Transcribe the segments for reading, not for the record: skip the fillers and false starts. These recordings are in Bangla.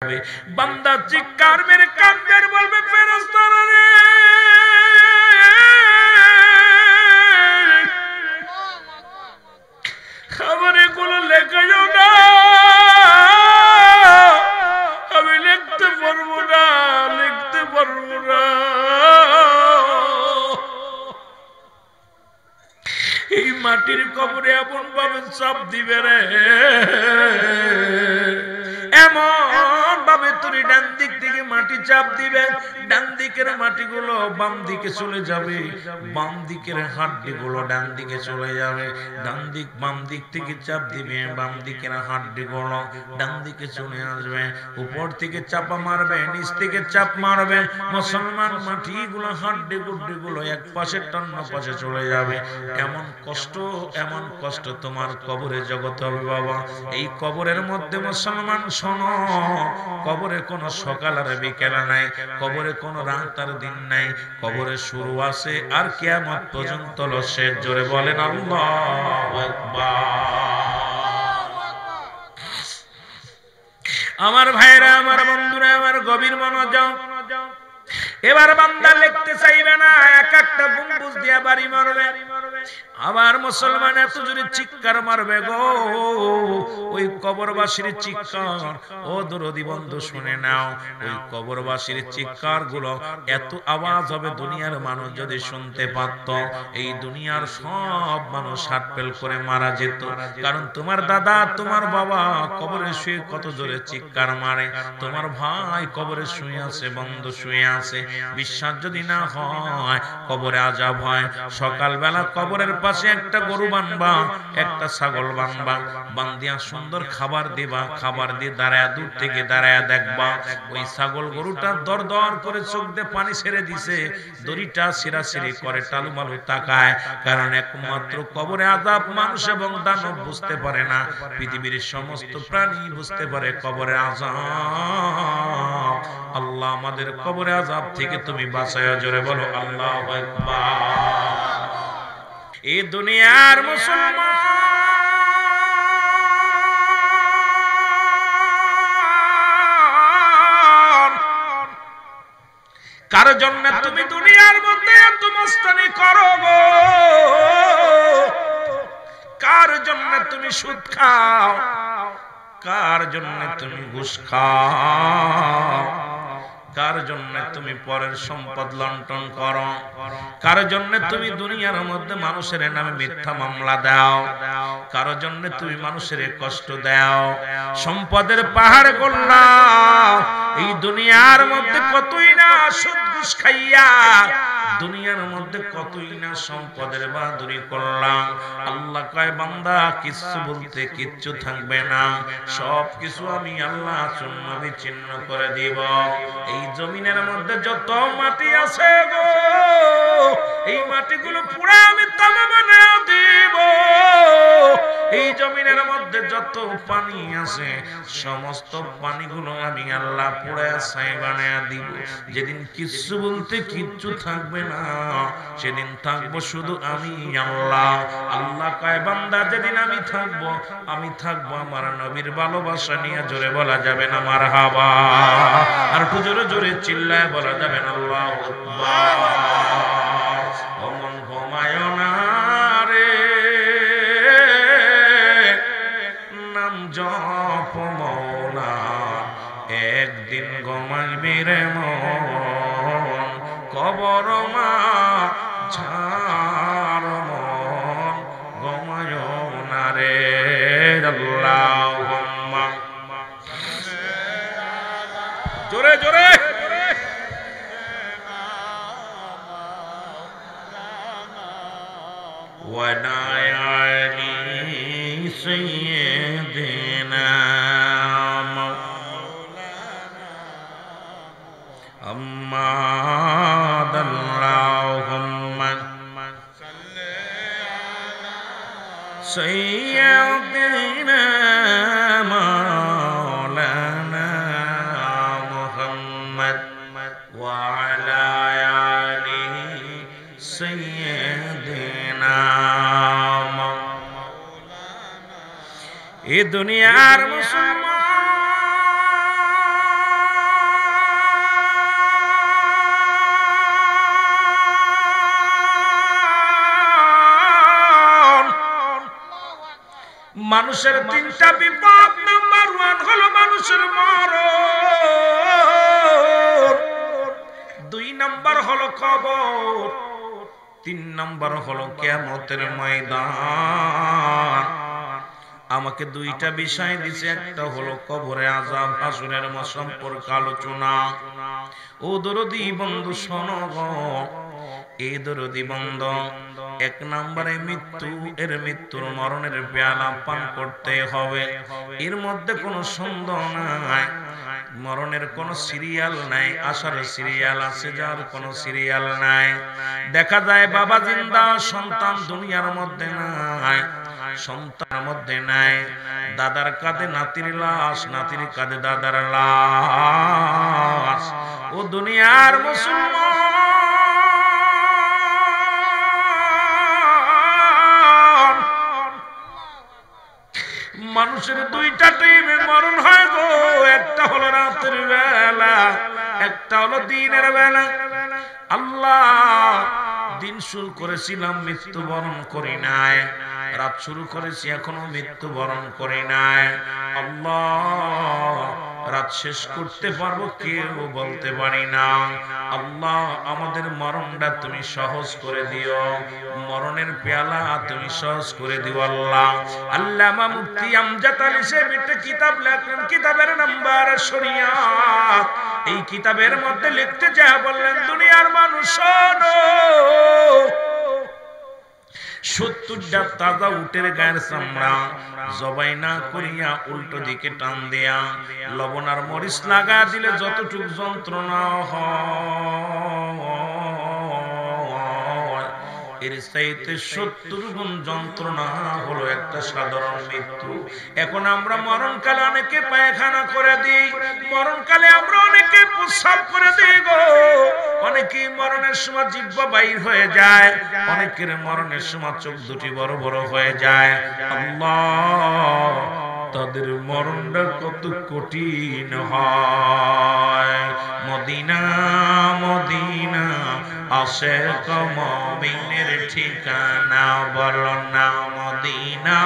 বান্দা চিৎকার মেরে কাঁদবে বলবে ফেরেশতারা রে খবরে গুলো লেখা যাও না, আমি লিখতে পারবো না, লিখতে পারবো না। এই মাটির কবরে এমন ভাবে চাপ দিবে রে, এমন ভাবে তুমি ডান দিক থেকে মাটি চাপ দিবে, ডান দিকের মাটিগুলো বাম দিকে চলে যাবে, বাম দিকের হাড্ডিগুলো ডান দিকে চলে যাবে, ডান দিক বাম দিক থেকে চাপ দিবে, বাম দিকের হাড্ডিগুলো ডান দিকে চলে আসবে, উপর থেকে চাপা মারবে, নিচ থেকে চাপ মারবে, মুসলমান মাটিগুলো হাড্ডি গুড্ডিগুলো এক পাশে টান্ন পাশে চলে যাবে। এমন কষ্ট তোমার কবরে জগতে হবে বাবা। এই কবরের মধ্যে মুসলমান শোনো, কবরে কোনো সকাল আর বিকেল নাই, কবরে কোনো রাত আর দিন নাই, কবরে শুরু আছে আর কিয়ামত পর্যন্ত শেষ। জোরে বলেন আল্লাহু আকবার। আমার ভাইরা, আমার বন্ধুরা, আমার গভীর মনোযোগ। এবার বান্দা লিখতে চাইবে না, এক একটা গম্বুজ দিয়া বাড়ি মারবে, আবার মুসলমান এত জোরে চিৎকার মারবে গো, ওই কবরবাসীর চিৎকার ও দরদি বন্ধু শুনে নাও, ওই কবরবাসীর চিৎকার গুলো এত আওয়াজ হবে, দুনিয়ার মানুষ যদি শুনতে পারত, এই দুনিয়ার সব মানুষ হাত ফেল করে মারা যেত। কারণ তোমার দাদা, তোমার বাবা কবরে শুয়ে কত জোরে চিৎকার মারে, তোমার ভাই কবরে শুয়ে আছে, বন্ধু শুয়ে আছে। বিশ্বাস যদি না হয়, কবরে আযাব হয়। সকালবেলা কবরের পাশে একটা গরু বানবা, একটা ছাগল বানবা, বান্দিয়া সুন্দর খাবার দিবা, খাবার দিয়ে দাঁড়ায় দূর থেকে দাঁড়ায় দেখবা ওই ছাগল গরুটা দর দর করে চোখ দিয়ে পানি ছেড়ে দিছে, দড়িটা ছিঁড়াছিঁড়ি করে, টালুমালু তাকায়। কারণ একমাত্র কবরে আযাব মানুষ এবং দানব বুঝতে পারে না, পৃথিবীর সমস্ত প্রাণী বুঝতে পারে কবরে আযাব। আল্লাহ আমাদের কবরে আযাব থেকে তুমি বাঁচায়। জোরে বলো আল্লাহু আকবার। এই দুনিয়ার মুসলমান, কার জন্য তুমি দুনিয়ার মধ্যে এত মস্তানি করো গো? কার জন্য তুমি সুদ খাও? কার জন্য তুমি ঘুষ খাও? কার জন্য তুমি পরের সম্পদ লুণ্ঠন করো? কার জন্য তুমি দুনিয়ার মধ্যে মানুষের নামে মিথ্যা মামলা দাও? কার জন্য তুমি মানুষের কষ্ট দাও? সম্পদের পাহাড় করলাম এই দুনিয়ার মধ্যে, কতই না সুদ ঘুষ খাইয়া দুনিয়ার মধ্যে কতই না সম্পদের বাহাদুরি করলাম। আল্লাহ কয় বান্দা কিছু বলতে কিচ্ছু থাকবে না, সব কিছু আমি আল্লাহ চূর্ণ বিচ্ছিন্ন করে দিব। এই জমিনের মধ্যে যত মাটি আছে গো, এই মাটিগুলো পুরা আমি তামা বানিয়ে দিব। এই জমিনের মধ্যে যত পানি আছে, সমস্ত পানিগুলো আমি আল্লাহ পুরা ছাই বানিয়ে দিব। যেদিন কিচ্ছু বলতে কিচ্ছু থাকবে না, সেদিন থাকবো শুধু আমি আল্লাহ। আল্লাহ কয় বান্দা যেদিন আমি থাকবো আমার নবীর ভালোবাসা নিয়ে। জোরে বলা যাবে না মারহাবা? আর একটু জোরে জোরে চিল্লায় বলা যাবে না আল্লাহু আকবার। ওমন ঘুমায় না রে, নাম জপ মওলা, একদিন ঘুমাইবি রে মন, কবর মা ঝাড় মন, ঘুমায় না রে। আল্লাহুম্মা জোরে জোরে ওয়ানায়ালি সাইয়্যিদিনা আম্মা আল্লাহুম্মা সাল্লি আলা সাইয়্যিদিনা মাওলানা মুহাম্মদ ওয়া আলা আলিহি সাইয়্যিদিনা মাওলানা। এ দুনিয়ার মুসলমান, মানুষের তিনটা বিপদ, নাম্বার 1 হলো মানুষের মরণ, 2 নাম্বার হলো কবর, 3 নাম্বার হলো কিয়ামতের ময়দান। আমাকে 2টা বিষয় দিছে, একটা হলো কবরে আযাব, হাসরের সম্পর্কে আলোচনা। ও দরদি বন্ধু শোনো গো, এই দরদি বন্ধু, 1 নম্বরে মৃত্যু, এর মৃত্যুর মরণের পেয়ালা পান করতে হবে, এর মধ্যে কোনো সন্দেহ নাই। মরণের কোনো সিরিয়াল নাই, আসার সিরিয়াল আছে, যার কোনো সিরিয়াল নাই। দেখা যায় বাবা জিন্দা, সন্তান দুনিয়ার মধ্যে নাই, সন্তানের মধ্যে নাই, দাদার কাঁধে নাতির লাশ, নাতির কাঁধে দাদার লাশ। ও দুনিয়ার মুসলমান, মানুষের 2টা টাইমে মরণ হয় গো, একটা হলো রাতের বেলা, একটা হলো দিনের বেলা। আল্লাহ, দিন শুরু করেছিলাম, মৃত্যুবরণ করি নাই, রাত শুরু করেছি, এখনো মৃত্যুবরণ করি নাই। আল্লাহ, রাত শেষ করতে পারবো কেউ বলতে পারি না। আল্লাহ, আমাদের মরণটা তুমি সহজ করে দিও, মরণের পেয়ালা তুমি সহজ করে দিও। আল্লাহ, আল্লামা মুফতি আমজাদ আলী সাহেব একটা কিতাব লেখলেন, কিতাবের নাম্বার শরিয়াত। এই কিতাবের মধ্যে লিখতে যা বললেন, দুনিয়ার মানুষ শোনো, 70টা তাজা উটের গায়ের চামড়া জবাই না করিয়া উল্টো দিকে টান দেয়া লবণ আর মরিচ লাগা দিলে যতটুক যন্ত্রণা হয়, এর চাইতে 70 গুণ যন্ত্রণা হলো একটা সাধারণ মৃত্যু। এখন আমরা মরণকালে অনেকে পায়খানা করে দিই, মরণকালে আমরা অনেকে প্রস্রাব করে দিই গো, অনেকে মরণের সময় জিহ্বা বাইর হয়ে যায়, অনেকের মরণের সময় চোখ দুটি বড় বড় হয়ে যায়। আল্লাহ, তাদের মরণটা কত কঠিন হয়। মদিনা মদিনা আশিক মুমিনের ঠিকানা, বলো না মদিনা।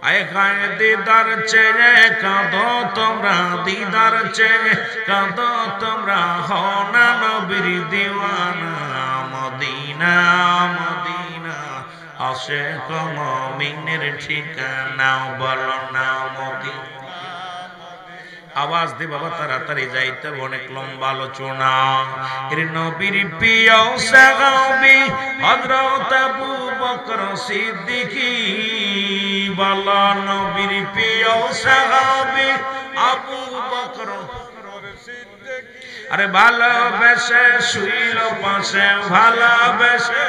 আয় গায়ে দিদার চেয়ে কাঁদো তোমরা, দিদার চেয়ে কাঁদো তোমরা, হও না নবীর দিওয়ানা। মদিনা মদিনা আশিক মুমিনের ঠিকানা, বলো না মদিনা। আওয়াজ দে বাবা, তাড়াতাড়ি যাইতে, অনেক লম্বা আলোচনা। এর নবীর প্রিয় সাহাবী হযরত আবু বকর সিদ্দিক, বলো নবীর প্রিয় সাহাবী আবু বকর সিদ্দিক। আরে ভালোবেসে শুইল পাশে, ভালোবেসে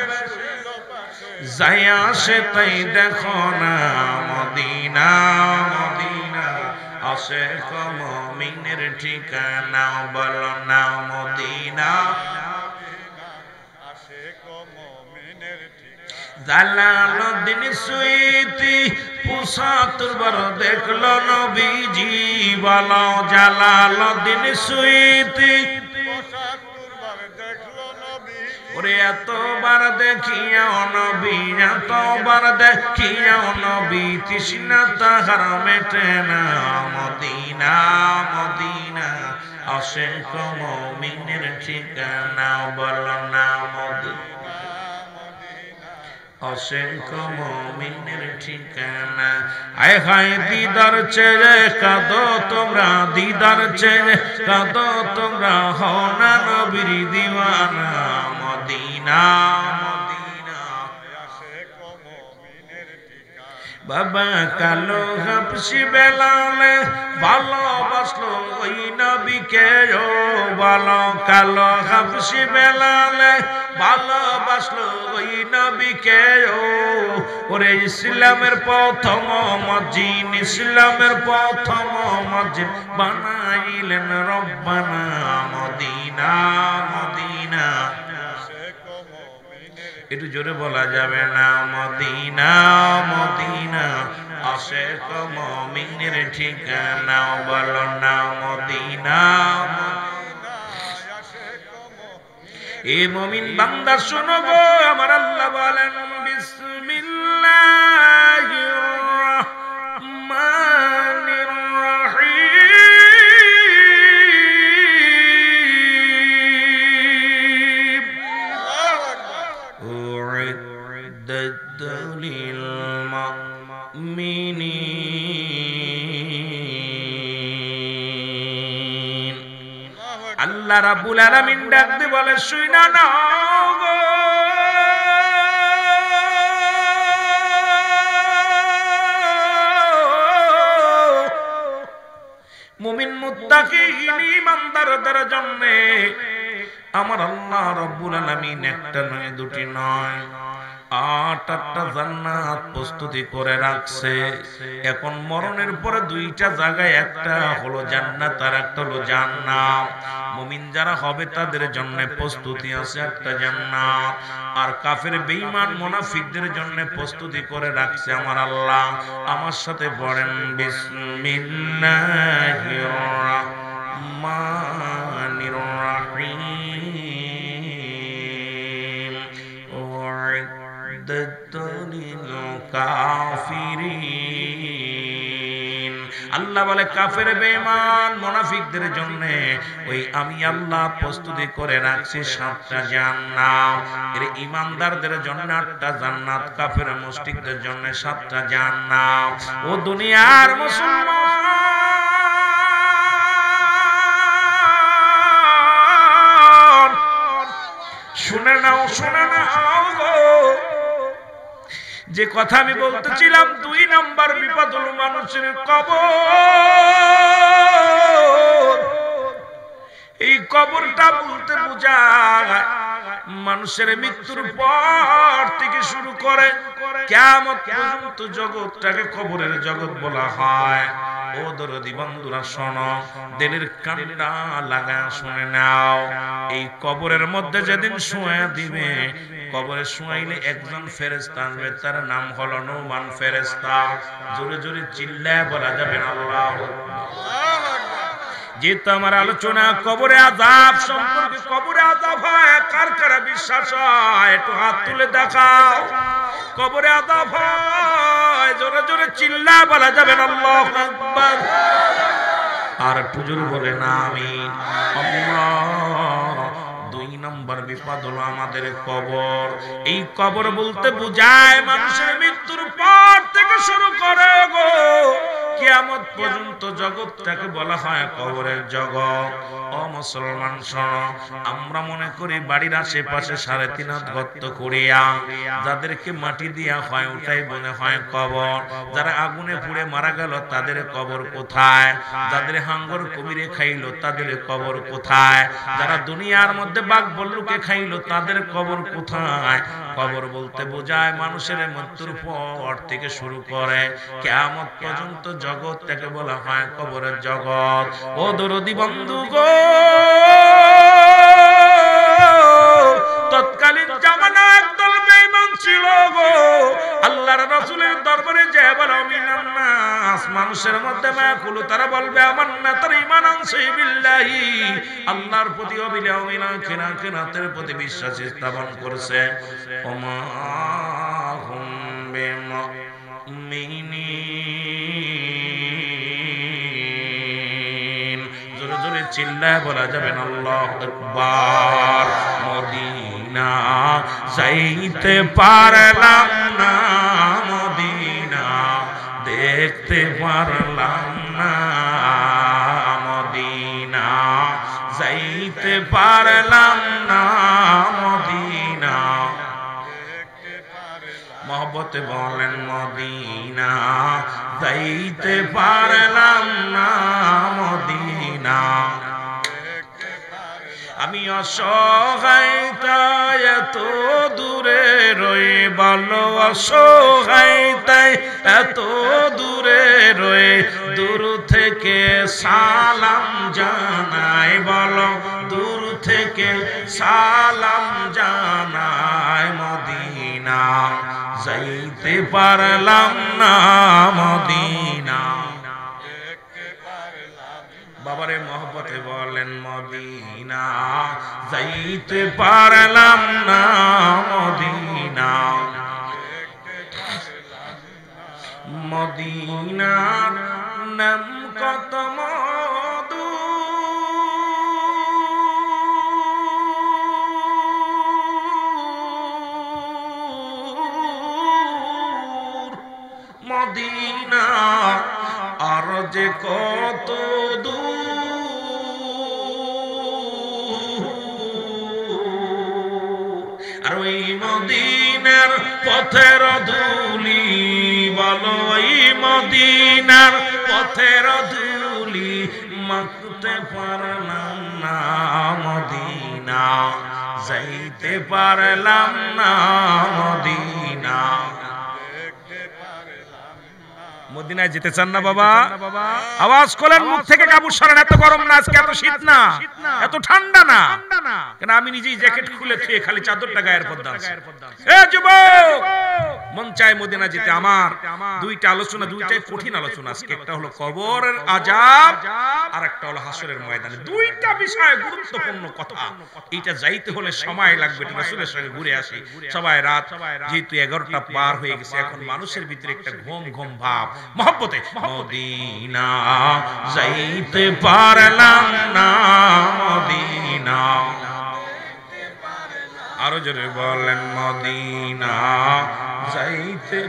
যাইয়া সে তাই দেখো না মদিনা মদিনা আশিক মুমিনের ঠিকানা, বলো না মদিনা। জালালউদ্দিন সুয়ুতি ৭৫ বার দেখলো নবীজি, বলো জালালউদ্দিন সুয়ুতি ৭৫ বার দেখলো নবী। ওরে এতবার দেখিয়াও নবী, এতবার দেখিয়াও নবী, তৃষ্ণা তাহার মেটে না। মদিনা মদিনা আশিক মুমিনের ঠিকানা, বলো না মদিনা। আশিক মুমিনের ঠিকানা। আয় হায় দিদার চেয়ে কাঁদো তোমরা, দিদার চেয়ে কাঁদো তোমরা, হও না নবীর দিওয়ানা। মদিনা মদিনা আশিক মুমিনের ঠিকানা। বাবা কালো হাবশি বেলালে ভালোবাসলো ওই নবীকে, ও বলো কালো হাবশি বেলালে ভালোবাসলো ওই নবীকে। ওরে ইসলামের প্রথম মসজিদ, ইসলামের প্রথম মসজিদ বানাইলেন রব্বানা। মদিনা মদিনা, একটু জোরে বলা যাবে না? মদিনা মদিনা আশিক মুমিনের ঠিকানা, বলো না মদিনা। এ মুমিন বান্দা শোনো গো, আমার আল্লাহ বলেন বিসমিল্লাহ বিসমিল্লাহির রহমানির রহিম উইদ্দাত লিল মুমিনিন। আল্লাহ রাব্বুল আলামিন ডাক দিয়ে বলে শুইনা নাও গো, মুমিন মুত্তাকিন ঈমানদারদের জন্য আমার আল্লাহ রাব্বুল আলামিন একটা নয় দুটি নয় 8টা জান্নাত প্রস্তুতি করে রাখছে। এখন মরণের পরে দুইটা জায়গায়, একটা হলো জান্নাত আর একটা হলো জাহান্নাম। মুমিন যারা হবে তাদের জন্য প্রস্তুতি আছে একটা জান্নাত, আর কাফের বেঈমান মুনাফিকদের জন্য প্রস্তুতি করে রাখছে আমার আল্লাহ। আমার সাথে পড়েন বিসমিল্লাহির রহমানির রহিম। আল্লাহ বলে কাফের বেঈমান মুনাফিকদের জন্য ওই আমি আল্লাহ প্রস্তুতি করে রাখছি 7টা জান্নাত। এর ঈমানদারদের জন্য 8টা জান্নাত, কাফের মুশরিকদের জন্য 7টা জান্নাত। ও দুনিয়ার মুসলমান শুনে নাও, শুনে নাও গো, যে কথা আমি বলতেছিলাম 2 নাম্বার বিপদ হলো মানুষের কবর। এই কবরটা বলতে বোঝায় মানুষের মৃত্যুর পর থেকে শুরু করে কিয়ামত পর্যন্ত জগৎটাকে কবরের জগৎ বলা হয়। ও দরদি বন্ধুরা শোনো, দিলের কানটা লাগায় শুনে নাও। এই কবরের মধ্যে যেদিন শোয়া দিবে, কবরে শোয়াইলে একজন ফেরেশতা আসবে, তার নাম হলো নুমান ফেরেশতা। জোরে জোরে চিল্লায় বলা যাবে না আল্লাহু আকবার। যেহেতু আমার আলোচনা কবরে আযাব সম্পর্কে, কবরে আযাব হয় কার কার বিশ্বাস হয় একটু হাত তুলে দেখাও। কবরে আযাব হয়, জোরে জোরে চিল্লায় বলা যাবে না আল্লাহু আকবার। আর একটু জোরে বলেন আমিন। আল্লাহ 2 নম্বর বিপদ হলো আমাদের কবর। এই কবর বলতে বোঝায় মানুষের মৃত্যুর পর থেকে শুরু করে গো কিয়ামত পর্যন্ত জগৎটাকে বলা হয় কবরের জগৎ। ও মুসলমান শোনো, আমরা মনে করি বাড়ির আশেপাশে 3.5 হাত গর্ত করিয়া যাদেরকে মাটি দিয়া হয় ওটাই মনে হয় কবর। যারা আগুনে পুড়ে মারা গেল তাদের কবর কোথায়? যাদের হাঙ্গর কুমিরে খাইলো তাদের কবর কোথায়? যারা দুনিয়ার মধ্যে বাঘ বল্লুকে খাইলো তাদের কবর কোথায়? কবর বলতে বোঝায় মানুষের মৃত্যুর পর থেকে শুরু করে কিয়ামত পর্যন্ত জগৎটাকে বলা হয় কবরের জগৎ। ও দরদি বন্ধু গো, তৎকালীন জামানা একদল বেঈমান ছিল গো, আল্লাহর রাসূলের দরবারে যায় বলে মিনান নাস, মানুষের মধ্যে মায়াকুলু, তারা বলবে আমান্না, তারা ঈমান আনছে বিল্লাহি, আল্লাহর প্রতি অবিলা মিনা কিরাতের প্রতি বিশ্বাস স্থাপন করছে। ওমা হুম বিমুমিনিন, জোরে জোরে চিল্লায় বলা যাবে না আল্লাহু আকবার। মদিনা যাইতে পারলাম না, মদিনা দেখতে পারলাম না, মদিনা যাইতে পারলাম না, মদিনা মহব্বতে বলেন মদিনা যাইতে পারলাম না, মদিনা। আমি অসহায় তাই এত দূরে রয়ে, বলো অসহায় তাই এত দূরে রয়ে, দূর থেকে সালাম জানাই, বলো দূর থেকে সালাম জানাই, মদিনা যাইতে পারলাম না, মদিনা। বাবারে মহব্বতে বলেন মদিনা যাইতে পারলাম না, মদিনা। মদিনার নাম কত মধু, মদিনা আর যে কত আর ওই মদিনার পথের ধুলি, বলো ওই মদিনার পথের ধুলি মাখতে পারলাম না, মদিনা যাইতে পারলাম না, মদিনা। মদিনায় যেতে চান না বাবা? আওয়াজ করেন মুখ থেকে, কাবু সরেন। এত গরম না আজকে, এত শীত না, এত ঠান্ডা না, কেন আমি নিজেই জ্যাকেট খুলে থুয়ে খালি চাদরটা গায়ের পর দাঁড়াচ্ছি। এ যুবক, মন চায় মদিনা যেতে। আমার দুইটা আলোচনা, দুইটাই কঠিন আলোচনা আজকে। একটা হলো কবরের আযাব, আর একটা হলো হাসরের ময়দানে। দুইটা বিষয় গুরুত্বপূর্ণ কথা। এটা যাইতে হলে সময় লাগবে। রাসূলের সঙ্গে ঘুরে আসি সবাই। রাত যেহেতু 11টা পার হয়ে গেছে, এখন মানুষের ভিতরে একটা ঘুম ঘুম ভাব, মহব্বতে। মদিনা যাইতে পারলাম না, মদিনা। আরো জোরে বলেন, মদিনা যাইতে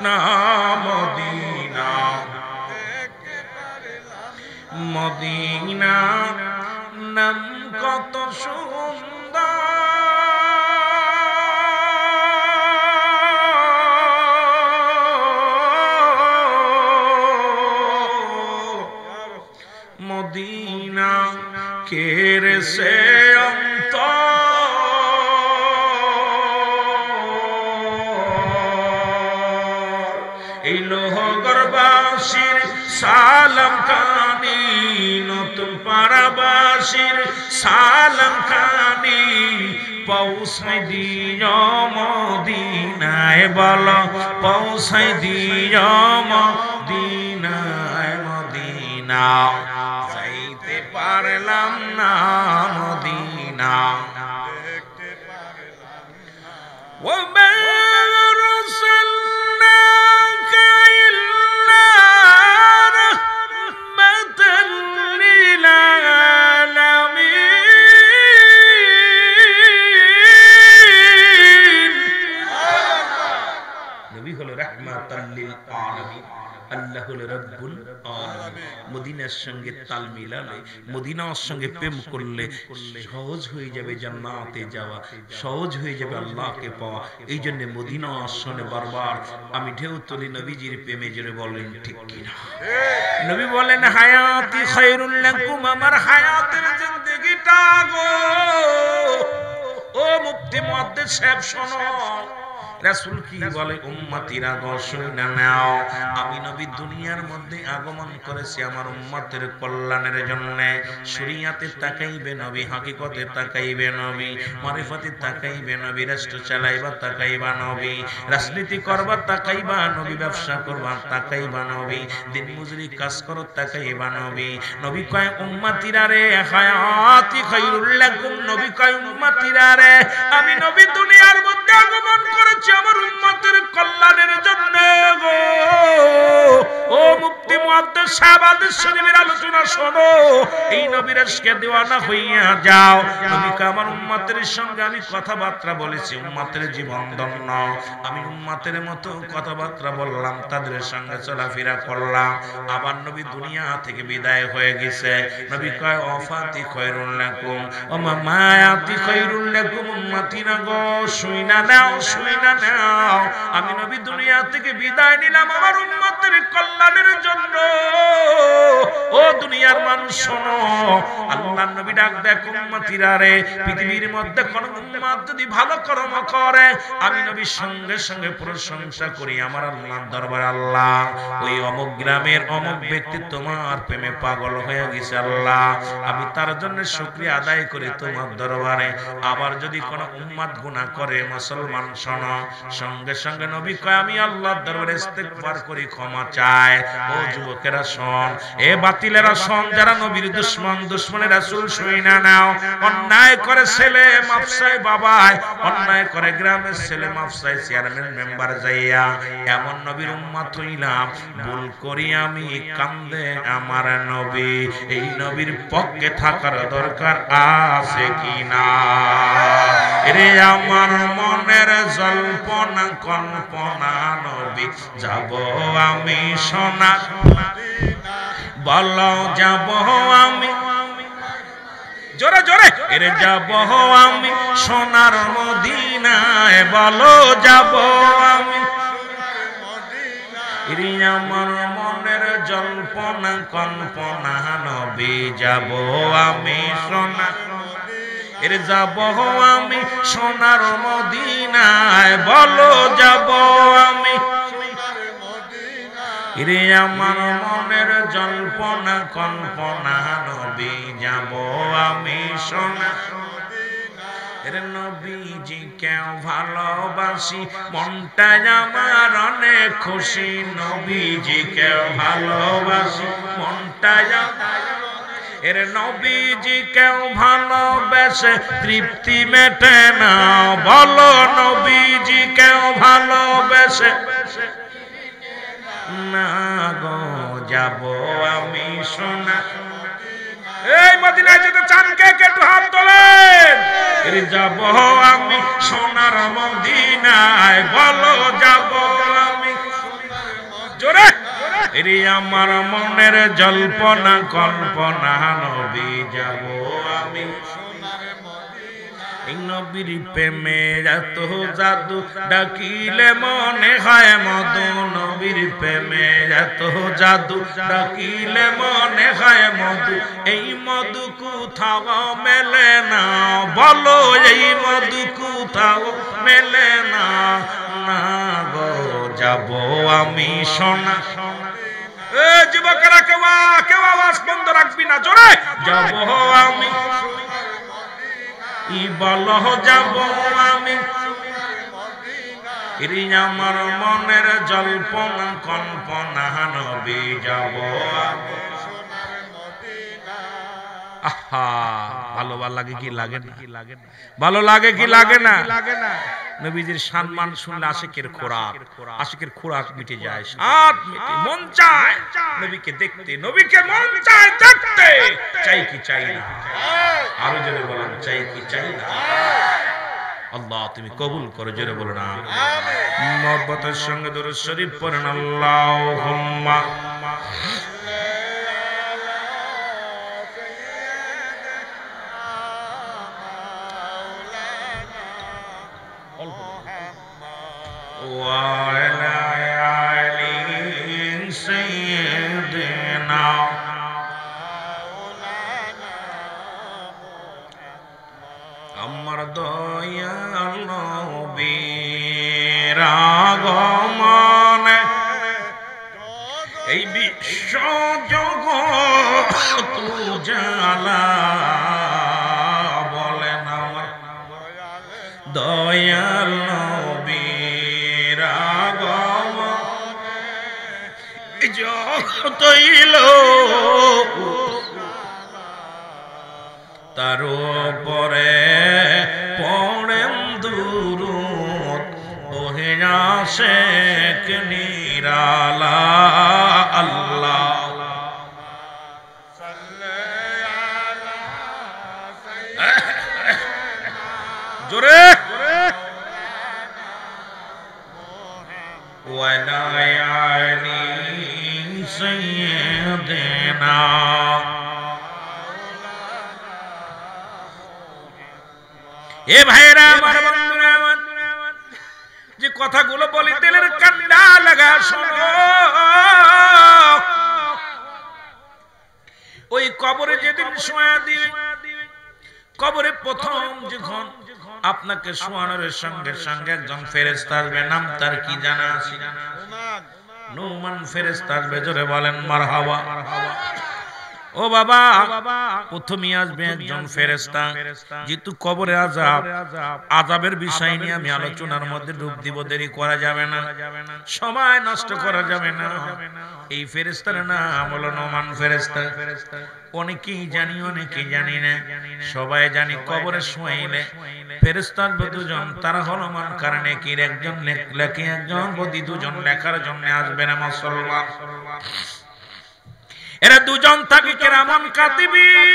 না, মদিনা। মদিনা নাম কত সুন্দর, মদিনা কেরে সে অন্তর, এই লোহগড়বাসীর সালাম খানি, নতুন পাড়াবাসীর সালাম খানি পৌঁছাই দিও মদিনায়, বলো পৌঁছাই দিও মদিনায়, মদিনা যাইতে পারলাম না, মদিনা। ও মদিনার সঙ্গে তাল মিলালে, মদিনার সঙ্গে প্রেম করলে সহজ হয়ে যাবে জান্নাতে যাওয়া, সহজ হয়ে যাবে আল্লাহকে পাওয়া। এই জন্য মদিনার সঙ্গে বারবার আমি ঢেউ তুলি নবীজির প্রেমে। জোরে বলেন ঠিক কিনা? নবী বলেন, হায়াতি খায়রুল লাকুম, আমার হায়াতের জিন্দেগিটা গো। ও মুফতি মুহাদ্দিস সাহেব শোনো, রাসূল কি বলে? উম্মতিরা গো শুনে নাও, আমি নবী দুনিয়ার মধ্যে আগমন করেছি আমার উম্মতের কল্যাণের জন্য। শরীয়তে তাকাইবে নবী, হাকিকতে তাকাইবে নবী, মারিফতে তাকাইবে নবী, রাষ্ট্র চালাইবা তাকাইবা নবী, রাজনীতি করবা তাকাইবা নবী, ব্যবসা করবা তাকাইবা নবী, দিন মজুরি কাজ করো তাকাইবা নবী। নবী কয় উম্মতিরা রে হায়াতি খায়রুল লাকুম, নবী কয় উম্মতিরা রে আমি নবী দুনিয়ার মধ্যে আগমন করেছি আমার উম্মতের কল্যাণের জন্য গো। ও মুফতি মুহাদ্দিস সাহেব, হাদিস শরীফের আলোচনা শোনো। এই নবীর ইশকে দিওয়ানা হইয়া যাও। নবী কা আমার উম্মতের সঙ্গে আমি কথাবার্তা বলেছি, উম্মতের জীবন ধন্য। আমি উম্মতের মতো কথাবার্তা বললাম, তাদের সঙ্গে চলাফেরা করলাম। আবার নবী দুনিয়া থেকে বিদায় হয়ে গেছে। নবী কয় ওয়াফাতি খায়রুল লাকুম, ও মামায়াতি খায়রুল লাকুম, উম্মতিনা গো শুইনা নাও, শুইনা নাও। আমি নবী দুনিয়া থেকে বিদায় নিলাম আমার উম্মতের কল্যাণের জন্য। ও দুনিয়ার মানুষ শোনো, আল্লাহর নবী ডাক দেয় উম্মতিরা রে, পৃথিবীর মধ্যে কোন উম্মত যদি ভালো কর্ম করে আমি নবী সঙ্গে সঙ্গে প্রশংসা করি আমার আল্লাহর দরবারে। আল্লাহ ওই অমুক গ্রামের অমুক ব্যক্তি তোমার প্রেমে পাগল হয়ে গেছে, আল্লাহ আমি তার জন্য শুকরিয়া আদায় করি তোমার দরবারে। আবার যদি কোন উম্মত গুনাহ করে মুসলমান শোনো, সঙ্গে সঙ্গে নবী কয় আমি আল্লাহর দরবারে ইস্তেগফার করি, ক্ষমা চাই। ও যুবকেরা শোন, এ বাতিলেরা শোন, যারা নবীর দুশমন, দুশমনের রাসূল শুইনা নাও। অন্যায় করে ছেলে মাফসায় বাবায়, অন্যায় করে গ্রামের ছেলে মাফসায় চেয়ারম্যান মেম্বার যাইয়া এমন নবীর উম্মত হইলাম, ভুল করি আমি কান্দে আমার নবী। এই নবীর পক্ষে থাকার দরকার আছে কিনা? রে আমার মনের জল্পনা কল্পনা নবী যাব আমি সোনা, বলো যাব আমি জোরে জোরে, এরে যাব আমি সোনার মদিনায়, বলো যাব আমি। এরে আমার মনের জল্পনা কল্পনা নবী যাব আমি সোনা, এর যাব আমি সোনার মদিনায়, বলো যাব আমি। এরে আমার মনের জল্পনা কল্পনা নবী যাব আমি সোনা, এর নবীজি কেউ ভালোবাসি মনটা আমার অনেক খুশি, নবীজি কেউ ভালোবাসি মনটা এর নবীজি কেউ ভালোবেসে তৃপ্তি মেটে না, বলো নবীজি কেউ ভালোবেসে না গো যাব আমি সোনা। এই মদিনায় যেতে চান কে কে একটু হাত তোলেন। এর যাব আমি সোনার মদিনায়, বলো যাব আমি জোরে। এরে আমার মনের জল্পনা কল্পনা নবী যাব আমি। এই নবীর প্রেমে এত জাদু ডাকিলে মনে হয় মধু, নবীর প্রেমে এত জাদু ডাকিলে মনে হয় মধু। এই মধু কোথাও মেলে না, বলো এই মধু কোথাও মেলে না, না গো যাব আমি সোনা। যুবকেরা কেউ আওয়াজ বন্ধ রাখবি না, জোরে যাব আমি, বলো যাব আমি। আমার মনের জল্পনা কল্পনা নবী যাব আমি। আহা ভালো লাগে কি লাগে না? ভালো লাগে কি লাগে না? নবীজির সম্মান শুনলে আশিকের খোরাক মিটে যায়, স্বাদ মিটে, মন চায় নবীকে দেখতে, নবীকে মন চায় দেখতে। চাই কি চাই না? আরো জোরে বলেন, চাই কি চাই না? আল্লাহ তুমি কবুল করো, জোরে বলো না আমিন। মহব্বতের সঙ্গে দরুদ শরীফ পড়েন, আল্লাহুম্মা আমার দয়াল নবীর আগমনে এই বিশ্ব জগৎ উজালা, বলেন আমার দয়াল নবীর আগমনে জগৎ হইল তার উপরে পড়েন দুরূদ ওহে আশিক নিরালা, আল্লাহ জোরে ওয়ালা আলি সাইয়্যিদিনা। এ ভাইরা আমার বন্ধুরা, যে কথাগুলো বলি দিলের কান্না লাগা শোনো। ওই কবরে যেদিন শোয়া দিবে, কবরে প্রথম যখন আপনাকে শোয়ানোর সঙ্গে সঙ্গে একজন ফেরেশতা আসবে, নাম তার কি জানা আছে? নুমান ফেরেশতা আসবে, জোরে বলেন মারহাবা। ও বাবা, প্রথমে আসবে একজন ফেরেশতা, যেহেতু কবরে আযাবের বিষয় নিয়ে আমি আলোচনার মধ্যে ডুব দিব, দেরি করা যাবে না, সময় নষ্ট করা যাবে না। এই ফেরেশতার নাম হলো নোমান ফেরেশতা। অনেকেই জানি, অনেকেই জানি না। সবাই জানি কবরে শুয়াইলে ফেরেশতা দুজন, তারা হলো মুনকার নেকির, একজন লেখে, একজন বদি, দুজন লেখার জন্য আসবে না মুসলমান। এরা দুজন থাকে কিরামান কাতিবিন।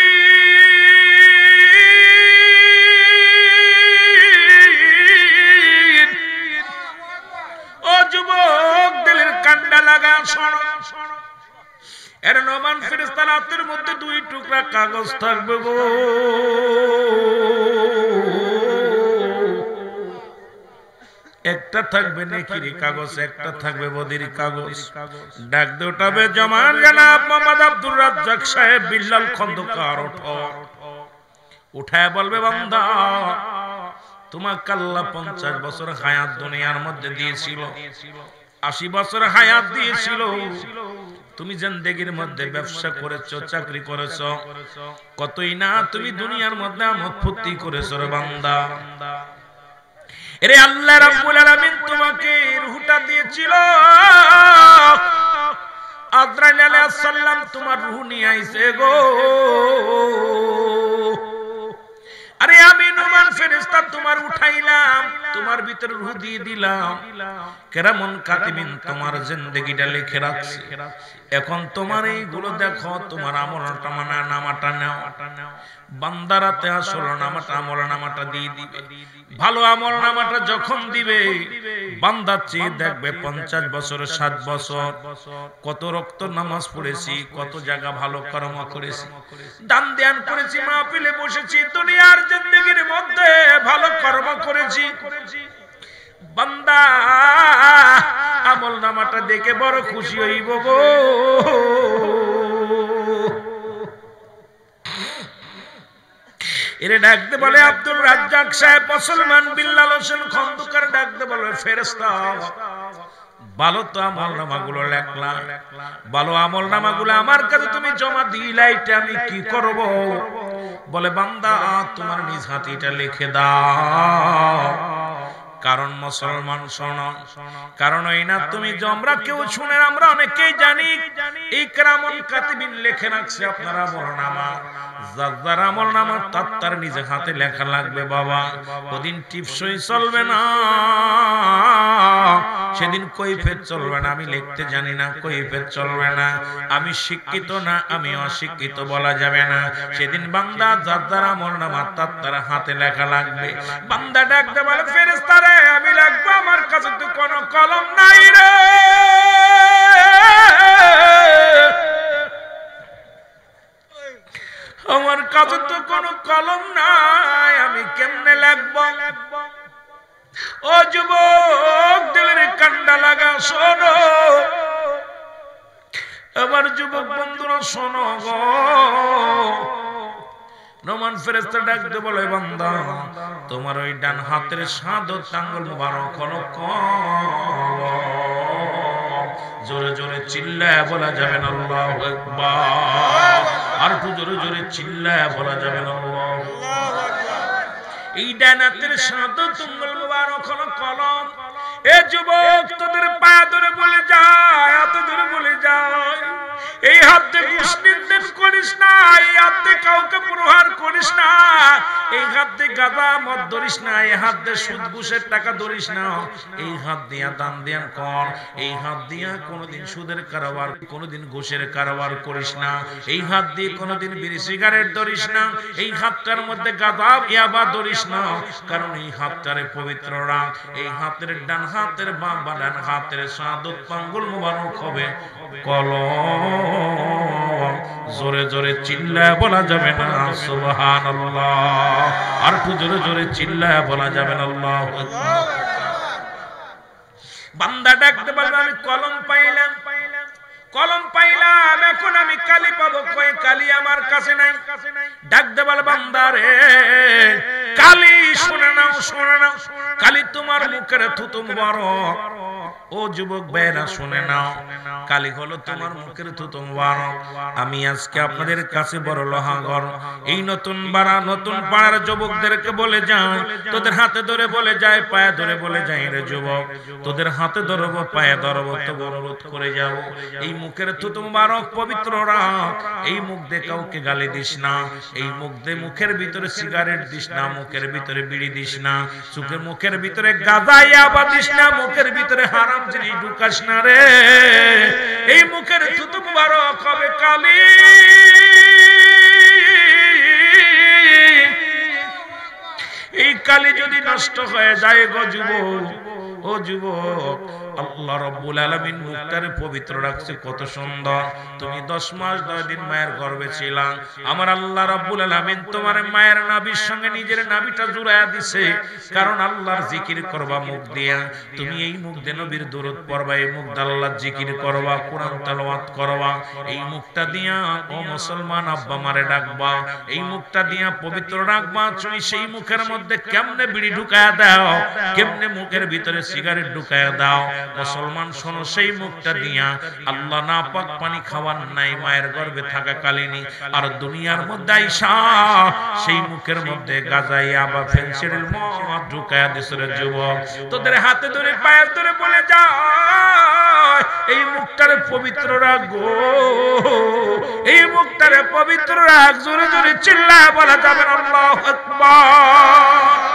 ও যুবক, দিলের কান্ডা লাগা শোনো, এর নোমান ফেরেশতার হাতের মধ্যে দুই টুকরা কাগজ থাকবে গো। একটা থাকবে নেকির কাগজ, একটা থাকবে বদির কাগজ। ডাক দে উঠাবে জমান জনাব মোহাম্মদ আব্দুর রাজ্জাক সাহেব বিল্লাল খন্দকার, ওঠো। উঠায় বলবে, বান্দা, তোমাকে আল্লাহ 50 বছর হায়াত দুনিয়ার মধ্যে দিয়েছিল, 80 বছর হায়াত দিয়েছিল। তুমি জিন্দেগির মধ্যে ব্যবসা করেছো, চাকরি করেছো, কতই না তুমি দুনিয়ার মধ্যে আমোদ ফুর্তি করেছো রে বান্দা। এরে আল্লাহ রাব্বুল আলামিন তোমাকে রূহটা দিয়েছিল, আজরাইল আলাইহিস সালাম তোমার রূহ নিয়ে আইছে গো। আরে আমি নোমান ফেরেশতা তোমার উঠাইলাম, তোমার ভিতরে রূহ দিয়ে দিলাম, কিরামান কাতিবিন তোমার জিন্দেগিটা লিখে রাখছে। এখন তোমার এইগুলো দেখো, তোমার আমলটা মানে নামাটা নাও। বান্দারাতে আসল নামাটা, আমল নামাটা দিয়ে দিবে। ভালো আমল নামাটা যখন দিবে, বান্দা চেয়ে দেখবে 50 বছর 60 বছর কত রক্ত নামাজ পড়েছি, কত জায়গা ভালো কর্ম করেছি, দান ধ্যান করেছি, মাহফিলে বসেছি, দুনিয়ার জিন্দেগির মধ্যে ভালো কর্ম করেছি। বান্দা আমল নামাটা দেখে বড় খুশি হইব গো। এরে ডাকতে বলে আব্দুর রাজ্জাক সাহেব, মুসলমান বিল্লাল হোসেন খন্দকার ডাকতে বলে, ফেরেশতা, ভালো তো আমল নামাগুলো লেখলাম, ভালো আমল নামাগুলো আমার কাছে তুমি জমা দিলা, এটা আমি কি করব? বলে, বান্দা, তোমার নিজ হাতে এটা লিখে দাও। কারণ মুসলমান শোনো, কারণ এই না তুমি আমরা কেউ শুনে, আমরা অনেকেই জানি এই কিরামান কাতিবিন লিখে রাখছে আপনার আমলনামা। যার আমলনামা তার নিজে হাতে লেখা লাগবে বাবা। ওদিন টিপসই চলবে না, সেদিন কৈফিয়ত চলবে না। আমি লিখতে জানি না, কৈফিয়ত চলবে না। আমি শিক্ষিত না, আমি অশিক্ষিত বলা যাবে না। সেদিন বান্দা যার আমলনামা তার হাতে লেখা লাগবে। বান্দা ডাকতে বলে, ফেরেশতা রে, আমি লিখবো, আমার কাছে তো কোনো কলম নাই রে। আমার কাছে তো কোনো কলম নাই, আমি কেমনে লিখবো? ও যুবক, দিলের কান্ডা লাগা শোনো, আমার যুবক বন্ধুরা শোনো গো। নোমান ফেরেশতা ডাকতে বলে, বান্দা, তোমার ওই ডান হাতের শাহাদাত আঙ্গুল মুবারক হলো জোরে জোরে চিল্লায় বলা যাবে না আল্লাহু আকবার। আর একটু জোরে জোরে চিল্লায় বলা যাবে না আল্লাহু আকবার। এই ডান হাতের শাহাদাত আঙ্গুল মুবারক হলো কলম। এ যুবক, তোদের পা ধরে বলে যায়, হাত ধরে বলে যায়, এই হাতে ঘুষ নির্দেশ করিস না, এই হাতে কাউকে প্রহার করিস না, এই হাতে গাঁজা মদ ধরিস না, এই হাতে সুদ ঘুষের টাকা ধরিস না, এই হাত দিয়া দান ধ্যান কর, এই হাত দিয়া কোনোদিন সুদের কারবার, কোনোদিন ঘুষের কারবার করিস না, এই হাত দিয়ে কোনোদিন বিড়ি সিগারেট ধরিস না, এই হাতটার মধ্যে গাঁজা ইয়াবা ধরিস না। কারণ এই হাতটারে পবিত্র রাখ। এই হাতের ডান হাতের বাম বা ডান হাতের শাহাদাত আঙ্গুল মুবারক হবে কলম। জোরে জোরে চিল্লায় বলা যাবে না সুবহানাল্লাহ। আর একটু জোরে জোরে চিল্লায় বলা যাবে না আল্লাহু আকবার। বান্দা ডাকতে বলবে, আমি কলম পাইলাম, কলম পাইলাম, এখন আমি কালি পাবো কই? কালি আমার কাছে নাই। ডাকতে বলে, বান্দা রে, কালি শুনে নাও, শুনে নাও, কালি তোমার মুখের থুতু মুবারক, ও যুবক ভাইরা শুনে নাও, কালি হলো তোমার মুখের থুতু মুবারক। আমি আজকে আপনাদের কাছে বড় লোহাগর এই নতুন পাড়ার যুবকদেরকে বলে যাই, তোদের হাতে ধরে বলে যায়, পায়ে ধরে বলে যাই, রে যুবক তোদের হাতে ধরবো, পায়ে ধরবো, তবু অনুরোধ করে যাও, এই মুখের থুতু মুবারক পবিত্র রাখ। এই মুখ দিয়ে কাউকে গালি দিস না, এই মুখ দিয়ে মুখের ভিতরে সিগারেট দিস না, মুখের ভিতরে বিড়ি দিস না, মুখের ভিতরে গাঁজা ইয়াবা দিস না, মুখের ভিতরে হারাম জিনিস ঢুকাস না রে। এই মুখের থুতু মুবারক হবে কালি। এই কালি যদি নষ্ট হয়ে যায় গো যুবক, ও যুবক, আল্লাহ রাব্বুল আলামিন মুখটারে পবিত্র রাখছে, কত সুন্দর। তুমি 10 মাস 10 দিন মায়ের গর্ভে ছিলা, আমার আল্লাহ রাব্বুল আলামিন তোমার মায়ের নাভির সঙ্গে নিজের নাভিটা জুড়ায়া দিছে, কারণ আল্লাহর জিকির করবা মুখ দিয়া। তুমি এই মুখ দিয়ে নবীর দরুদ পড়বা, এই মুখ দিয়ে আল্লাহর জিকির করবা, কোরআন তেলাওয়াত করবা, এই মুখটা দিয়া ও মুসলমান আব্বা মারে ডাকবা, এই মুখটা দিয়া পবিত্র রাখবা। তুমি সেই মুখের মধ্যে কেমনে বিড়ি ঢুকায়া দাও, কেমনে মুখের ভিতরে সিগারেট ঢুকায়া দাও, মুসলমান শোনো, সেই মুখটা দিয়া আল্লাহ না পাক পানি খাওয়ার নাই মায়ের গর্ভে থাকা কালিনী, আর দুনিয়ার মধ্যে আইসা সেই মুখের মধ্যে গাজাইয়া বা ফেন্সিডিল মদ ঢুকায়া দিছে যুবক। তোদের হাতে ধরে পায়ে ধরে বলে যায়, এই মুখটারে পবিত্র রাখো, এই মুখটারে পবিত্র রাখ। জোরে জোরে চিল্লায় বলা যাবে আল্লাহু আকবার।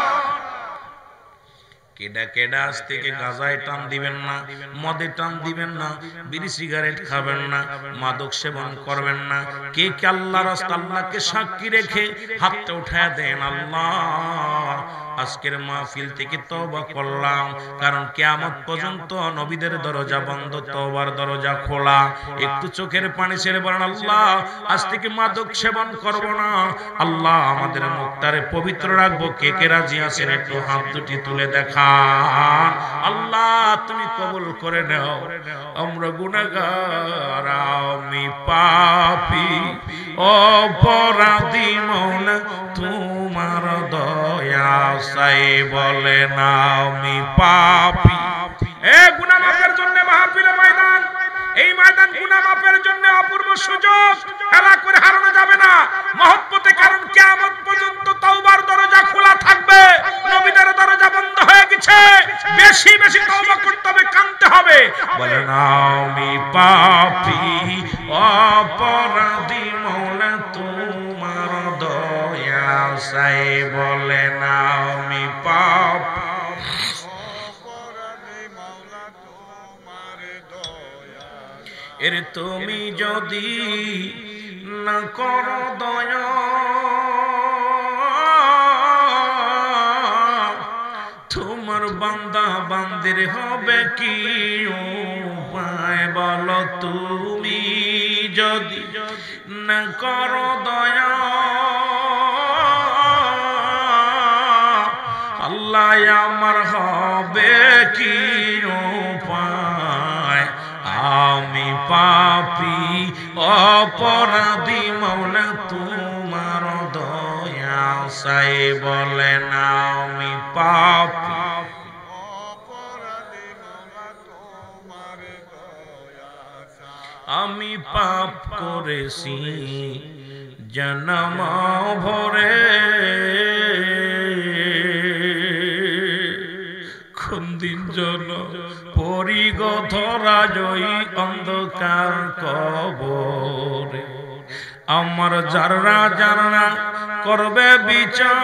কেডা কেডা আজ থেকে গাঁজায় টান দিবেন না, মদে টান দিবেন না, বিড়ি সিগারেট খাবেন না, মাদক সেবন করবেন না। কে কে আল্লাহর রাস্তা আল্লাহকে সাক্ষী রেখে হাতটা উঠায় দেন, আল্লাহ আজকের মাহফিল থেকে তওবা করলাম, কারণ কিয়ামত পর্যন্ত নবীদের দরজা বন্ধ, তওবার দরজা খোলা। একটু চোখের পানি ছেড়ে বলেন, আল্লাহ আজ থেকে মাদক সেবন করব না, আল্লাহ আমাদের মুখটারে পবিত্র রাখবো। কে কে রাজি আছেন একটু হাত দুটি তুলে দেখা। আল্লাহ তুমি কবুল করে নাও, আমরা গুনাহগার, আমি পাপী অপরাধী, মওলা তোমার দয়া চাই, বলে না আমি পাপী। এ গুনাহ মাফের জন্য মাহফিলের ময়দান, এই ময়দান গুনাহ মাফের জন্য অপূর্ব সুযোগ, খেলা করে হারানো যাবে না মহব্বতে, কারণ কিয়ামত পর্যন্ত তওবার দরজা খোলা থাকবে, নবীদের দরজা বন্ধ হয়ে গেছে। বেশি বেশি তওবা করতে হবে, কাঁদতে হবে, বলে না আমি পাপী অপরাধী, মওলা তোমার দয়া চাই, বলে না আমি পাপী। এর তুমি যদি না করো দয়া, তোমার বান্দা বান্দির হবে কি উপায়, বলো তুমি যদি না করো দয়া, আল্লাহ আমার হবে কি উপায়, আমি পাপী অপরাধী, মওলা তোমার দয়া চাই, বলে না আমি পাপী। আমি পাপ করেছি জনম ভরে, কোনদিন জন পরিগধরা জয়ী অন্ধকার কবরে, আমার যারা যারা করবে বিচার,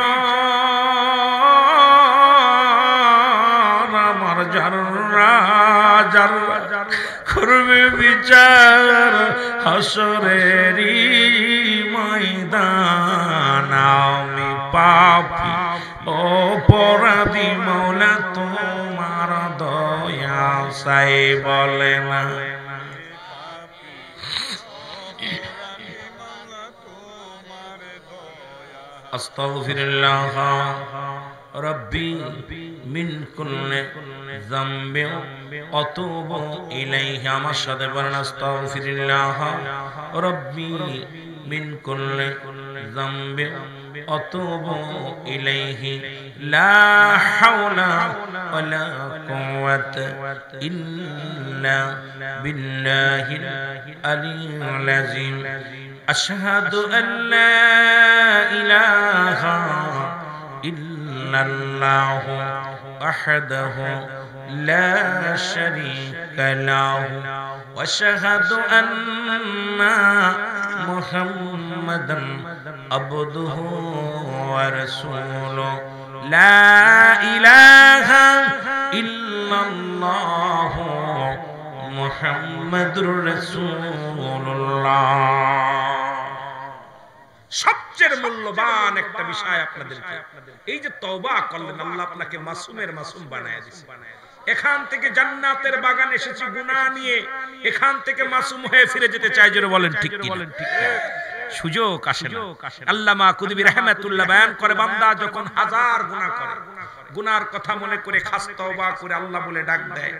আমার যারা যারা করবে বিচার, হাসরেরই ময়দান, আমি পাপী অপরাধী, মওলা তোমার দয়া চাই, বলে না আস্তাগফিরুল্লাহ রব্বি মিন কুল্লি যামবিন আতুবু ইলাইহি। আমার সাথে বলেন আস্তাগফিরুল্লাহ রব্বি মিন কুল্লি যামবিন আতুবু ইলাইহি, লা হাওলা ولا قوة إلا بالله العلي العظيم أشهد أن لا إله إلا الله وحده لا شريك له وأشهد أن محمدا عبده ورسوله لا إله إلا الله محمد رسول الله সবচেয়ে মূল্যবান একটা বিষয় আপনাদেরকে এই যে তওবা করলেন আল্লাহ আপনাকে মাসুমের মাসুম বানায় দিয়েছে এখান থেকে জান্নাতের বাগান এসেছি গুনাহ নিয়ে এখান থেকে মাসুম হয়ে ফিরে যেতে চাই জোরে বলেন ঠিক কি সুযোগ আসে না আল্লামা কুতুবী রাহমাতুল্লাহ বয়ান করে বান্দা যখন হাজার গুনাহ করে গুনার কথা মনে করে খাস তওবা করে আল্লাহ বলে ডাক দেয়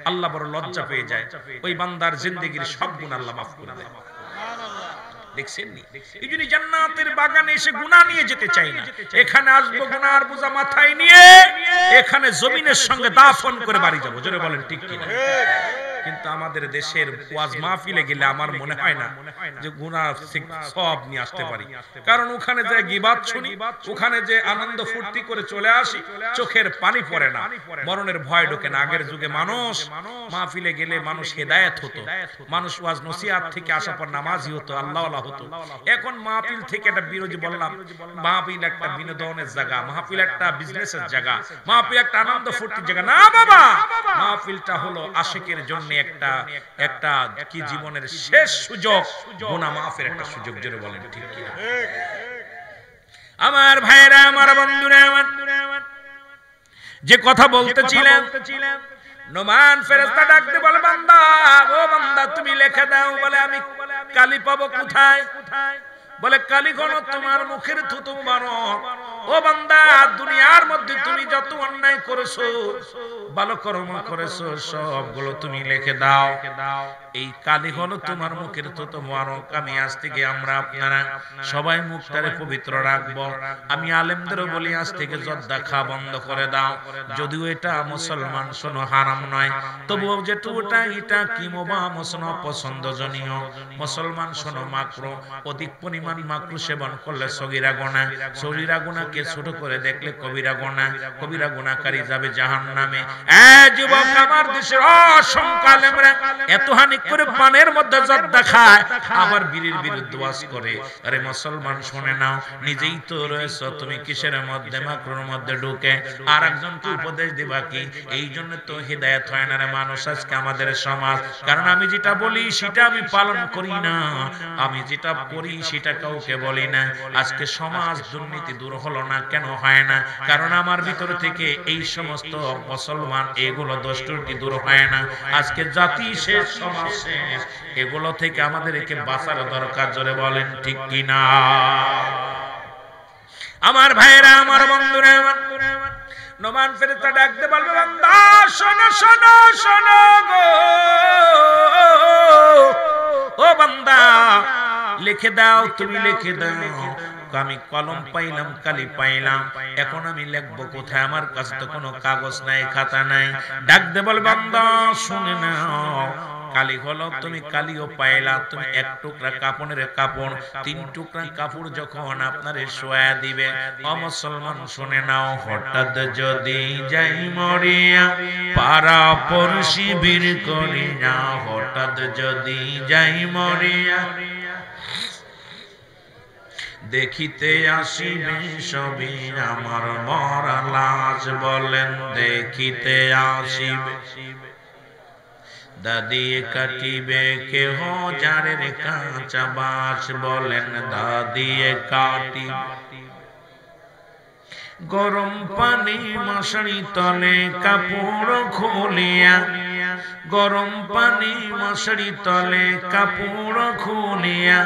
আল্লাহ বড় লজ্জা পেয়ে যায় ওই বান্দার জিন্দেগীর সব গুনাহ আল্লাহ মাফ করে দেয় দেখছেন নি এইজন্য জান্নাতের বাগানে এসে গুনাহ নিয়ে যেতে চাই না এখানে আসবো গুনার বোঝা মাথায় নিয়ে এখানে জমিনের সঙ্গে দাফন করে বাড়ি যাব জোরে বলেন ঠিক কি না কিন্তু আমাদের দেশের ওয়াজ মাহফিলে গেলে আমার মনে হয় না যে গুনাহ সব নিয়ে আসতে পারি কারণ ওখানে যে গীবাত শুনি ওখানে যে আনন্দ ফুর্তি করে চলে আসি চোখের পানি পড়ে না মরণের ভয় ঢোকে না আগের যুগে মানুষ মাহফিলে গেলে মানুষ হেদায়েত হতো মানুষ ওয়াজ নসিহত থেকে আসার পর নামাজি হতো আল্লাহওয়ালা হতো এখন মাহফিল থেকে একটা বিরোধী বললাম মাহফিল একটা বিনোদনের জায়গা মাহফিল একটা বিজনেসের জায়গা মাহফিল একটা আনন্দ ফুর্তির জায়গা না বাবা মাহফিলটা হলো আশিকের জন্য একটা কি জীবনের শেষ সুযোগ গুনাহ মাফের একটা সুযোগ জোরে বলেন ঠিক কি আমার ভাইরা আমার বন্ধুরা আমার যে কথা বলতেছিলাম নোমান ফেরেশতা ডাকতে বলে বান্দা ও বান্দা তুমি লিখে দাও বলে আমি কালি পাবো কোথায় বলে কালি কোন তোমার মুখের থুতু মুবারক ও বান্দা দুনিয়ার মধ্যে তুমি যত অন্যায় করেছো ভালো কর্ম করেছো সবগুলো তুমি লিখে দাও এই কালি হলো তোমার মুখের থুতু মুবারক আমি আজ থেকে আমরা আপনারা সবাই মুখটারে পবিত্র রাখবো আমি আলেমদেরও বলি আজ থেকে জর্দা খাওয়া বন্ধ করে দাও যদিও এটা মুসলমান শোনো হারাম নয় তবুও যেটুকুটা এটা কি মোবা মুসলমান পছন্দজনীয় মুসলমান শোনো মাকরু অধিক পরিমাণ মাকরু সেবন করলে সগীরা গুনাহ সগীরা গুনাহকে ছোট করে দেখলে কবিরা গুনাহকারী যাবে জাহান্নামে যুবক আমার দেশের অসংখ্য আলেমরা এত হানি করে পানের মধ্যে জর্দা খায় আবার বীরের বিরুদ্ধে ওয়াজ করে আরে মুসলমান শুনে নাও নিজেই তো রয়েছো তুমি কিসের মধ্যে মাকরুর মধ্যে ঢুকে আর একজনকে উপদেশ দিবা কি এই জন্য তো হিদায়াত হয় না রে মানুষ আজকে আমাদের সমাজ কারণ আমি যেটা বলি সেটা আমি পালন করি না আমি যেটা করি সেটা কাউকে বলি না আজকে সমাজ দুর্নীতি দূর হলো না কেন হয় না কারণ আমার ভিতর থেকে এই সমস্ত মুসলমান এগুলো দোষটি দূর হয় না আজকে জাতি শেষ সমাজ শেষ এগুলো থেকে আমাদেরকে বাঁচার দরকার জোরে বলেন ঠিক কি না আমার ভাইরা আমার বন্ধুরা নোমান ফেরেশতা ডাকতে বলবে বান্দা শোনো শোনো শোনো গো ও বান্দা লিখে দাও তুমি লিখে দাও আমি কলম পাইলাম কালি পাইলাম এখন আমি লিখবো কোথায় আমার কাছে তো কোনো কাগজ নাই খাতা নাই ডাক দে বল বান্দা শুনে নাও কালি হলো তুমি কালিও পাইলা তুমি এক টুকরা কাপড়ের কাপড় তিন টুকরা কাপড় যখন আপনারে শোয়া দিবে ও মুসলমান শুনে নাও হঠাৎ যদি যাই মরিয়া পারা পড়শি বীর করি না হঠাৎ যদি যাই মরিয়া দেখিতে আসিবে সবই আমার মরা লাশ বলেন দেখিতে আসিবে দাদিয়ে কাটিবে কেহ জারের কাঁচা বাঁশ বলেন দাদিয়ে কাটিবে গরম পানি মশারি তলে কাপড় খুলিয়া গরম পানি মশারি তলে কাপড় খুলিয়া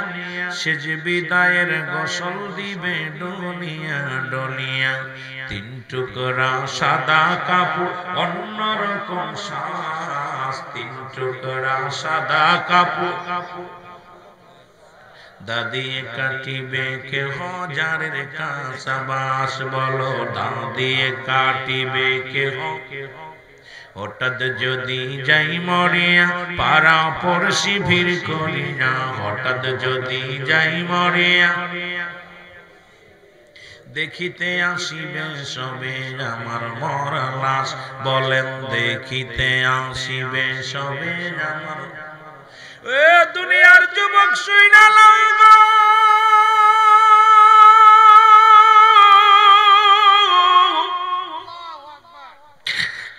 সে যে বিদায়ের গোসল দিবে ডলিয়া ডলিয়া তিন টুকরা সাদা কাপড় অন্যরকম শ্বাস তিন টুকরা সাদা কাপড় দাদিয়ে কাটিবে কেহ যারের কাঁচাবাস বলো দাদিয়ে কাটিবে কেহ হঠাৎ যদি যাই মরিয়া পাড়া পড়শি ভিড় করিয়া হঠাৎ যদি যাই মরিয়া দেখিতে আসিবে সবে আমার মরা লাশ বলেন দেখিতে আসিবে সবে আমার এ দুনিয়ার যুবক শুইনা লাগো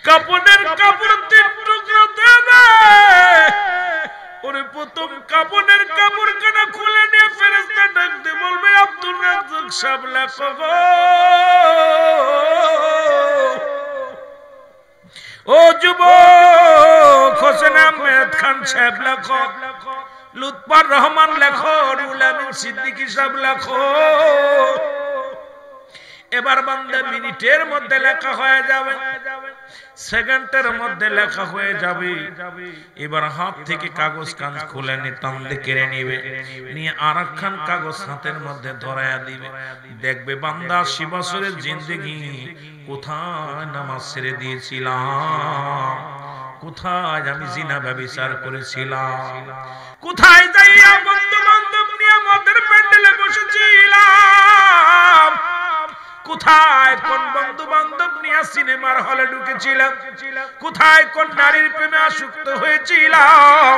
কাপড়ের কাপড় তিন টুকরো দেবে ওরে প্রথম কাপড়ের কাপড় কাটা খুলে নিয়ে ফেরেশতা ডাকতে বলবে আব্দুল রাজ্জাক সাহেব লেখো গো ও যুবক হোসেন আহমেদ খান সাহেব লেখো লুৎফর রহমান লেখো রুহুল আমিন সিদ্দিকী সাহেব লেখো এবার বান্দা মিনিটের মধ্যে লেখা হয়ে যাবে সেকেন্ডের মধ্যে লেখা হয়ে যাবে এবার হাত থেকে কাগজ কান খুলে টান দিয়ে কেড়ে নিবে নিয়ে আরেকখান কাগজ হাতের মধ্যে ধরায়া দিবে দেখবে বান্দা 80 বছরের জিন্দেগি কোথায় নামাজ ছেড়ে দিয়েছিলাম কোথায় আমি জিনা ব্যভিচার করেছিলাম কোথায় যাইয়া বন্ধু বান্ধব নিয়ে মদের প্যান্ডেলে বসেছিলাম কোথায় কোন বন্ধু বান্ধব নিয়ে সিনেমার হলে ঢুকেছিলাম কোথায় কোন নারীর প্রেমে আসক্ত হয়েছিলাম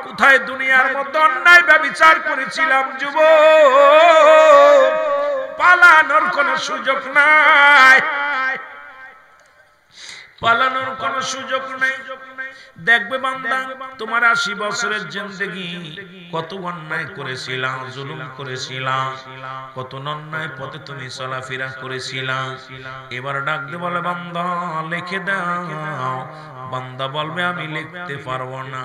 কোথায় দুনিয়ার মধ্যে অন্যায় ব্যভিচার করেছিলাম যুবক পালানোর কোনো সুযোগ নাই পালানোর কোনো সুযোগ নাই দেখবে বান্দা তোমার 80 বছরের জিন্দেগি কত অন্যায় করেছিলাম জুলুম করেছিলাম কত অন্যায় পথে তুমি চলাফেরা করেছিলাম এবার ডাকতে বলে বান্দা লিখে দাও বান্দা বলবে আমি লিখতে পারবো না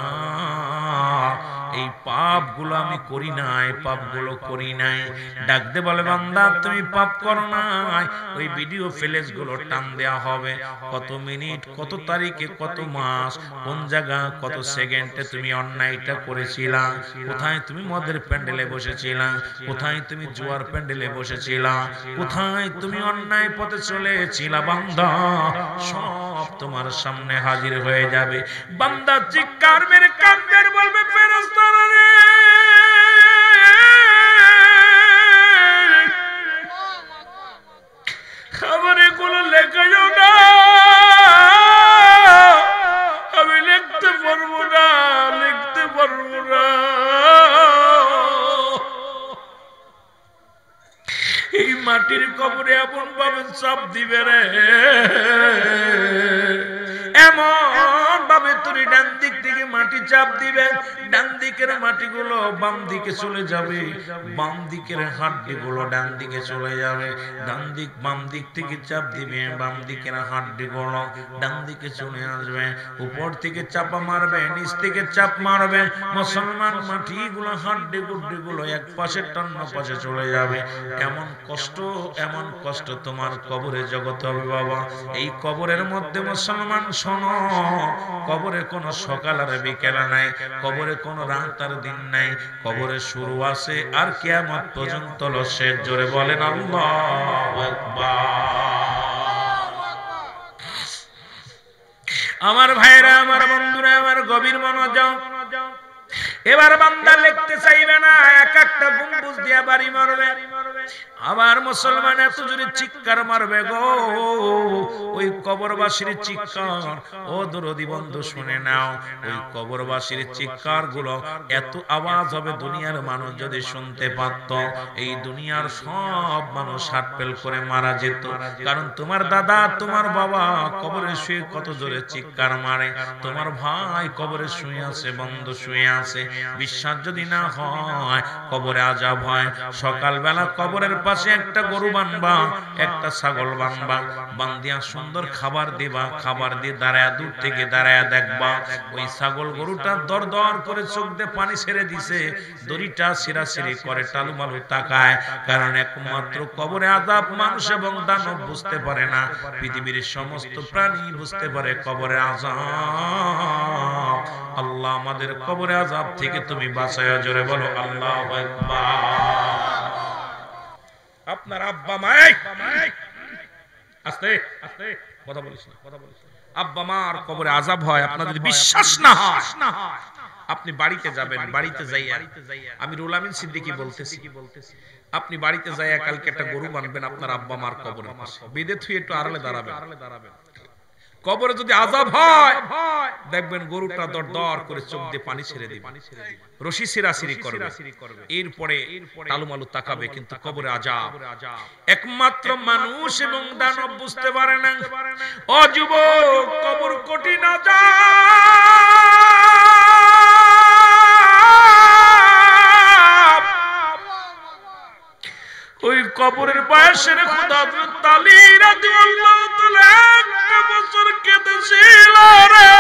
এই পাপগুলো আমি করি নাই পাপগুলো করি নাই ডাকতে বলে বান্দা তুমি পাপ করো নাই ওই ভিডিও ফ্লেশ গুলো টান দেয়া হবে কত মিনিট কত তারিখে কত মাস কোন জায়গা কত সেকেন্ডে তুমি অন্যায়টা করেছিলা কোথায় তুমি মদের প্যান্ডেলে বসেছিলা কোথায় তুমি জুয়ার প্যান্ডেলে বসেছিলা কোথায় তুমি অন্যায় পথে চলেছিলা বান্দা সব তোমার সামনে হাজির হয়ে যাবে বান্দা চিৎকার মেরে কাঁদবে বলবে ফেরেশতারা রে খবর এগুলো লেখা যাও না আমি লিখতে পারবো না লিখতে পারবো না এই মাটির কবরে এমন ভাবে চাপ দিবে রে এমন ভাবে তুমি ডান দিক থেকে মাটি চাপ দিবে ডান দিকের মাটিগুলো বাম দিকে চলে যাবে বাম দিকের হাড্ডিগুলো ডান দিকে চলে যাবে ডান দিক বাম দিক থেকে চাপ দিবে বাম দিকের হাড্ডিগুলো ডান দিকে চলে আসবে উপর থেকে চাপা মারবে নিচ থেকে চাপ মারবে মুসলমান মাটিগুলো হাড্ডি গুড্ডিগুলো এক পাশে টান্ন পাশে চলে যাবে এমন কষ্ট তোমার কবরে জগতে হবে বাবা এই কবরের মধ্যে মুসলমান শোনো কবরে কোনো সকাল আর বিকেল নাই কবরে কোনো রাত আর দিন নাই কবরে শুরু আছে আর কিয়ামত পর্যন্ত শেষ জোরে বলেন আল্লাহু আকবার আমার ভাইরা আমার বন্ধুরা আমার গভীর মনোযোগ এবার বান্দা লিখতে চাইবে না এক একটা গম্বুজ দিয়া বাড়ি মারবে আবার মুসলমান এত জোরে চিৎকার মারবে গো ওই কবরবাসীর চিৎকার ও দরদি বন্ধু শুনে নাও ওই কবরবাসীর চিৎকার গুলো এত আওয়াজ হবে দুনিয়ার মানুষ যদি শুনতে পারত এই দুনিয়ার সব মানুষ হাটপেল করে মারা যেত কারণ তোমার দাদা তোমার বাবা কবরে শুয়ে কত জোরে চিৎকার মারে তোমার ভাই কবরে শুয়ে আছে বন্ধু শুয়ে আছে বিশ্বাস যদি না হয় কবরে আযাব হয় সকালবেলা কবরের পাশে একটা গরু বানবা একটা ছাগল বানবা বান্দিয়া সুন্দর খাবার দিবা খাবার দিয়ে দাঁড়ায়া দূর থেকে দাঁড়ায়া দেখবা ওই ছাগল গরুটা দরদর করে চোখ দিয়ে পানি ছেড়ে দিছে দড়িটা ছিঁড়াছিঁড়ি করে টালুমালু তাকায় কারণ একমাত্র কবরে আযাব মানুষ এবং দানব বুঝতে পারে না পৃথিবীর সমস্ত প্রাণী বুঝতে পারে কবরে আযাব আল্লাহ আমাদের কবরে আযাব থেকে তুমি বাঁচায়া, জোরে বলো আল্লাহু আকবার। আপনার আব্বা মাই আস্তে আস্তে কথা বলিস না, আব্বা মার কবরে আযাব হয়, আপনার যদি বিশ্বাস না হয় আপনি বাড়িতে যাবেন, বাড়িতে যাইয়া, আমি রুহুল আমিন সিদ্দিকী বলতেছি, আপনি বাড়িতে যাইয়া কালকে একটা গরু বানবেন আপনার আব্বা মার কবরের পাশে, বেঁধে থুয়ে একটু আড়ালে দাঁড়াবেন। কবরে যদি আযাব হয় দেখবেন গরুটা দর দর করে চোখ দিয়ে পানি ছেড়ে দিবে, রশি ছিঁড়াছিঁড়ি করবে, এরপরে টালুমালু তাকাবে, কিন্তু কবরে আযাব একমাত্র মানুষ এবং দানব বুঝতে পারে না। ও যুবক, কবর কঠিন আযাব, ওই কবরের বয়সের খোদা হযরত আলী রাদিয়াল্লাহু তাআলা একটা বছর কেঁদেছিল রে।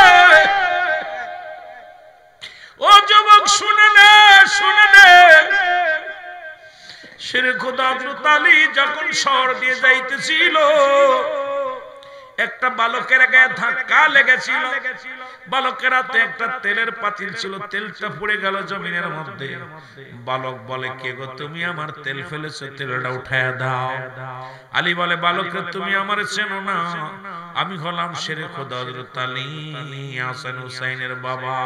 ও যুবক শুনে নে, শুনে নে, শেরে খোদা হযরত আলী যখন শহর দিয়ে যাইতেছিল একটা বালকের গায়ে ধাক্কা লেগেছিল, বালকের হাতে একটা তেলের পাতিল ছিল, তেলটা পড়ে গেল জমিনের মধ্যে। বালক বলে, কে গো তুমি আমার তেল ফেলেছো, তেলটা উঠায়া দাও। আলী বলে, বালক তুমি আমার চেনো না, আমি হলাম শেরে খোদা হযরত আলী, হাসান হুসাইনের বাবা,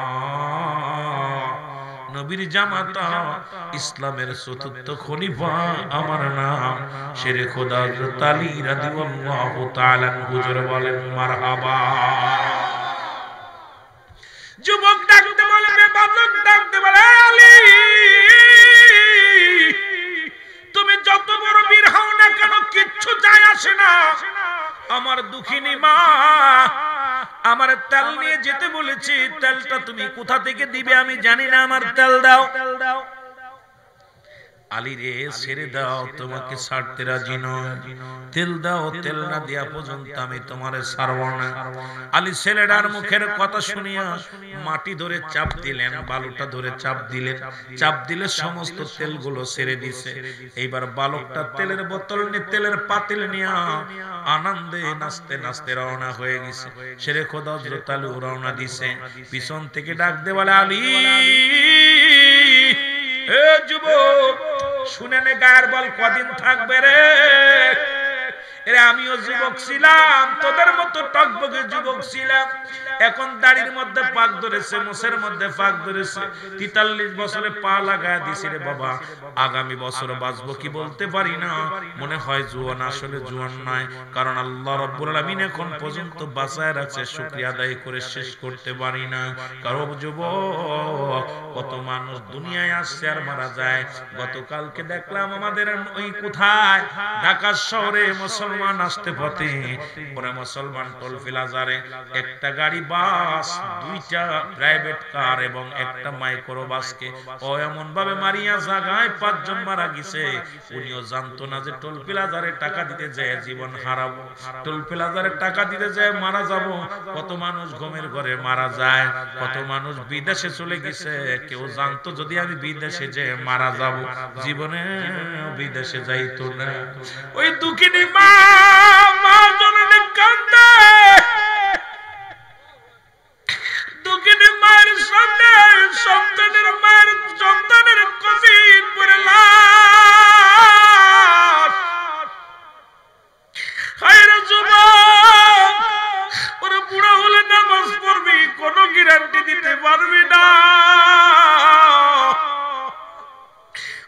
নবীর জামাতা, ইসলামের চতুর্থ খলিফা, আমার নাম শেরে খোদা হযরত আলী রাদিয়াল্লাহু তাআলা হুজুর বলেন মারহাবা। যুবক ডাকতে বলে, বালক ডাকতে বলে, আলী তুমি যত বড় বীর হও না কেন কিচ্ছু যায় আসে না, আমার দুঃখিনী মা আমার তেল নিয়ে যেতে বলেছি, তেলটা তুমি কোথা থেকে দিবে আমি জানি না, আমার তেল দাও। আলী রে ছেড়ে দাও, তোমাকে ছাড়তে রাজি নয়, তেল দাও, তেল না দেয়া পর্যন্ত আমি তোমারে ছাড়ব না। আলী ছেলেটার মুখের কথা শুনিয়া মাটি ধরে চাপ দিলেন, বালুটা ধরে চাপ দিলেন, চাপ দিলে সমস্ত তেলগুলো ছেড়ে দিছে। এইবার বালকটা তেলের বোতল নিয়ে, তেলের পাতিল নিয়ে আনন্দে নাচতে নাচতে রওনা হয়ে গেছে। শেরে খোদা হযরত আলী রওনা দিছে, পিছন থেকে ডাক দে বলে, আলী এ যুবক শুনে নে, গায়ের বল কদিন থাকবে রে? এরে আমিও যুবক ছিলাম, তোদের মতো টকবগে যুবক ছিলাম, এখন দাড়ির মধ্যে পাক ধরেছে, মোছের মধ্যে পাক ধরেছে, 43 বছরে পা লাগায় দিছি রে বাবা, আগামী বছর বাঁচবো কি বলতে পারি না, মনে হয় জুয়ান, আসলে জুয়ান নয়, কারণ আল্লাহ রাব্বুল আলামিন এখন পর্যন্ত বাঁচায় রাখছে, শুকরিয়া আদায় করে শেষ করতে পারি না। কারণ যুবক, কত মানুষ দুনিয়ায় আসছে আর মারা যায়। গতকালকে দেখলাম আমাদের ওই কোথায় ঢাকা শহরে মুসলমান আসতে পথে, পরে মুসলমান টোল প্লাজারে একটা গাড়ি বাস, দুইটা প্রাইভেট কার এবং একটা মাইক্রো বাসকে ও এমন ভাবে মারিয়া জায়গায় 5 জন মারা গেছে। উনিও জানতো না যে টোল প্লাজারে টাকা দিতে যায় জীবন হারাবো, টোল প্লাজারে টাকা দিতে যায় মারা যাব। কত মানুষ ঘুমের ঘরে মারা যায়, কত মানুষ বিদেশে চলে গেছে, কেউ জানতো যদি আমি বিদেশে যে মারা যাব, জীবনে বিদেশে যাইতো না। ওই দুঃখিনী মা, মা জননী কান্দে, দুঃখিনী মায়ের সামনে সন্তানের মায়ের সন্তানের কফিন পরে লাশ। হায়রে যুবক, ওরে বুড়া হলে নামাজ পড়বি, কোনো গ্যারান্টি দিতে পারবি না।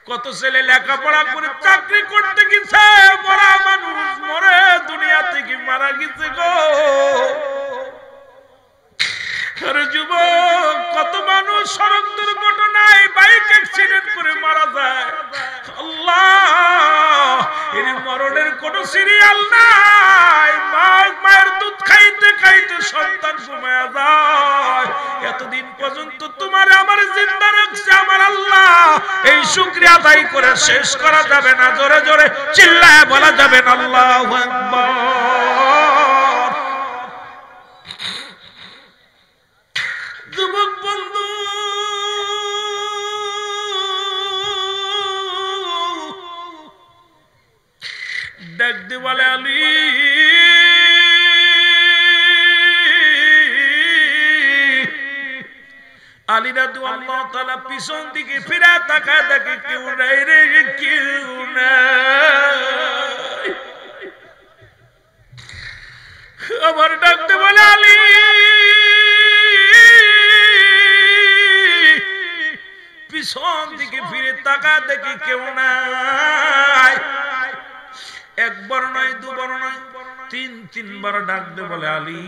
কত ছেলে লেখাপড়া করে চাকরি করতে গেছে, মরা মানুষ মরে দুনিয়া থেকে মারা গেছে গো। আরে যুবক, কত মানুষ সড়ক দুর্ঘটনায় বাইক অ্যাক্সিডেন্ট করে মারা যায়। আল্লাহ, এর মরণের কোনো সিরিয়াল নাই। মায়ের দুধ খাইতে খাইতে সন্তান ঘুমায়া যায়। এতদিন পর্যন্ত তোমার আমার জিন্দা রাখছে আমার আল্লাহ, এই শুকরিয়া আদায় করে শেষ করা যাবে না। জোরে জোরে চিল্লায় বলা যাবে না আল্লাহু আকবার। যুবক বন্ধু, ডাক দে বলে, আলী আলী রাদিয়াল্লাহু তাআলা পিছন দিকে ফিরে তাকায় দেখে কেউ নাই রে, কেউ নাই। আবার ডাকতে বলে আলী, পিছন দিকে ফিরে তাকায় দেখি কেউ নাই। একবার নয়, দুবার নয়, তিনবার ডাকতে বলে আলী।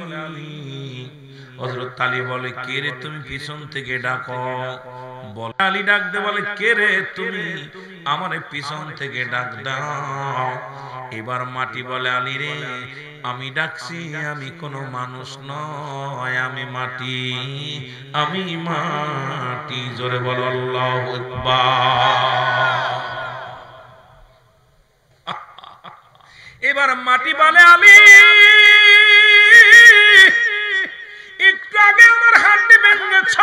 হযরত আলী বলে, কে রে তুমি পিছন থেকে ডাকো? বলে আলী ডাকতে বলে, কে রে তুমি আমারে পিছন থেকে ডাক দাও। এবার মাটি বলে, আলী রে আমি ডাকছি, আমি কোনো মানুষ নয়, আমি মাটি, আমি মাটি। জোরে বলো আল্লাহু আকবার। এবার মাটি বলে, আলী একটু আগে আমার হাড্ডি ভেঙেছ,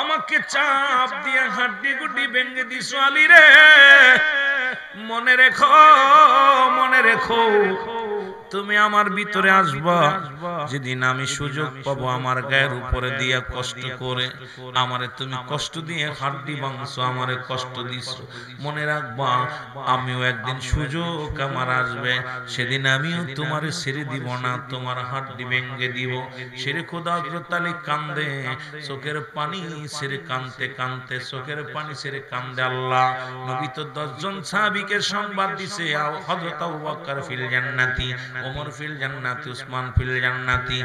আমাকে চাপ দিয়ে হাড্ডি গুড্ডি ভেঙে দিছো আলী রে। মনে রেখো, মনে রেখো, তুমি আমার ভিতরে আসবা যেদিন আমি সুযোগ পাবো আমার গায়ের উপরে দিয়া কষ্ট করে আমারে তুমি কষ্ট দিয়ে হাড্ডি ভাঙছো, আমারে কষ্ট দিছো। মনে রাখবা আমিও একদিন সুযোগ আমার আসবে, সেদিন আমিও তোমারে ছেড়ে দিব না, তোমার হাড্ডি ভেঙে দিব। শেরে খোদা হযরত আলী কান্দে, চোখের পানি ছেড়ে কান্দতে কান্দতে, চোখের পানি ছেড়ে কান্দে। আল্লাহ নবী তো 10 জন সাহাবীকে সংবাদ দিছে, হযরত আবু বকর ফিল জান্নাতি, ওমর ফিল জান্নাতি, উসমান ফিল জান্নাতি,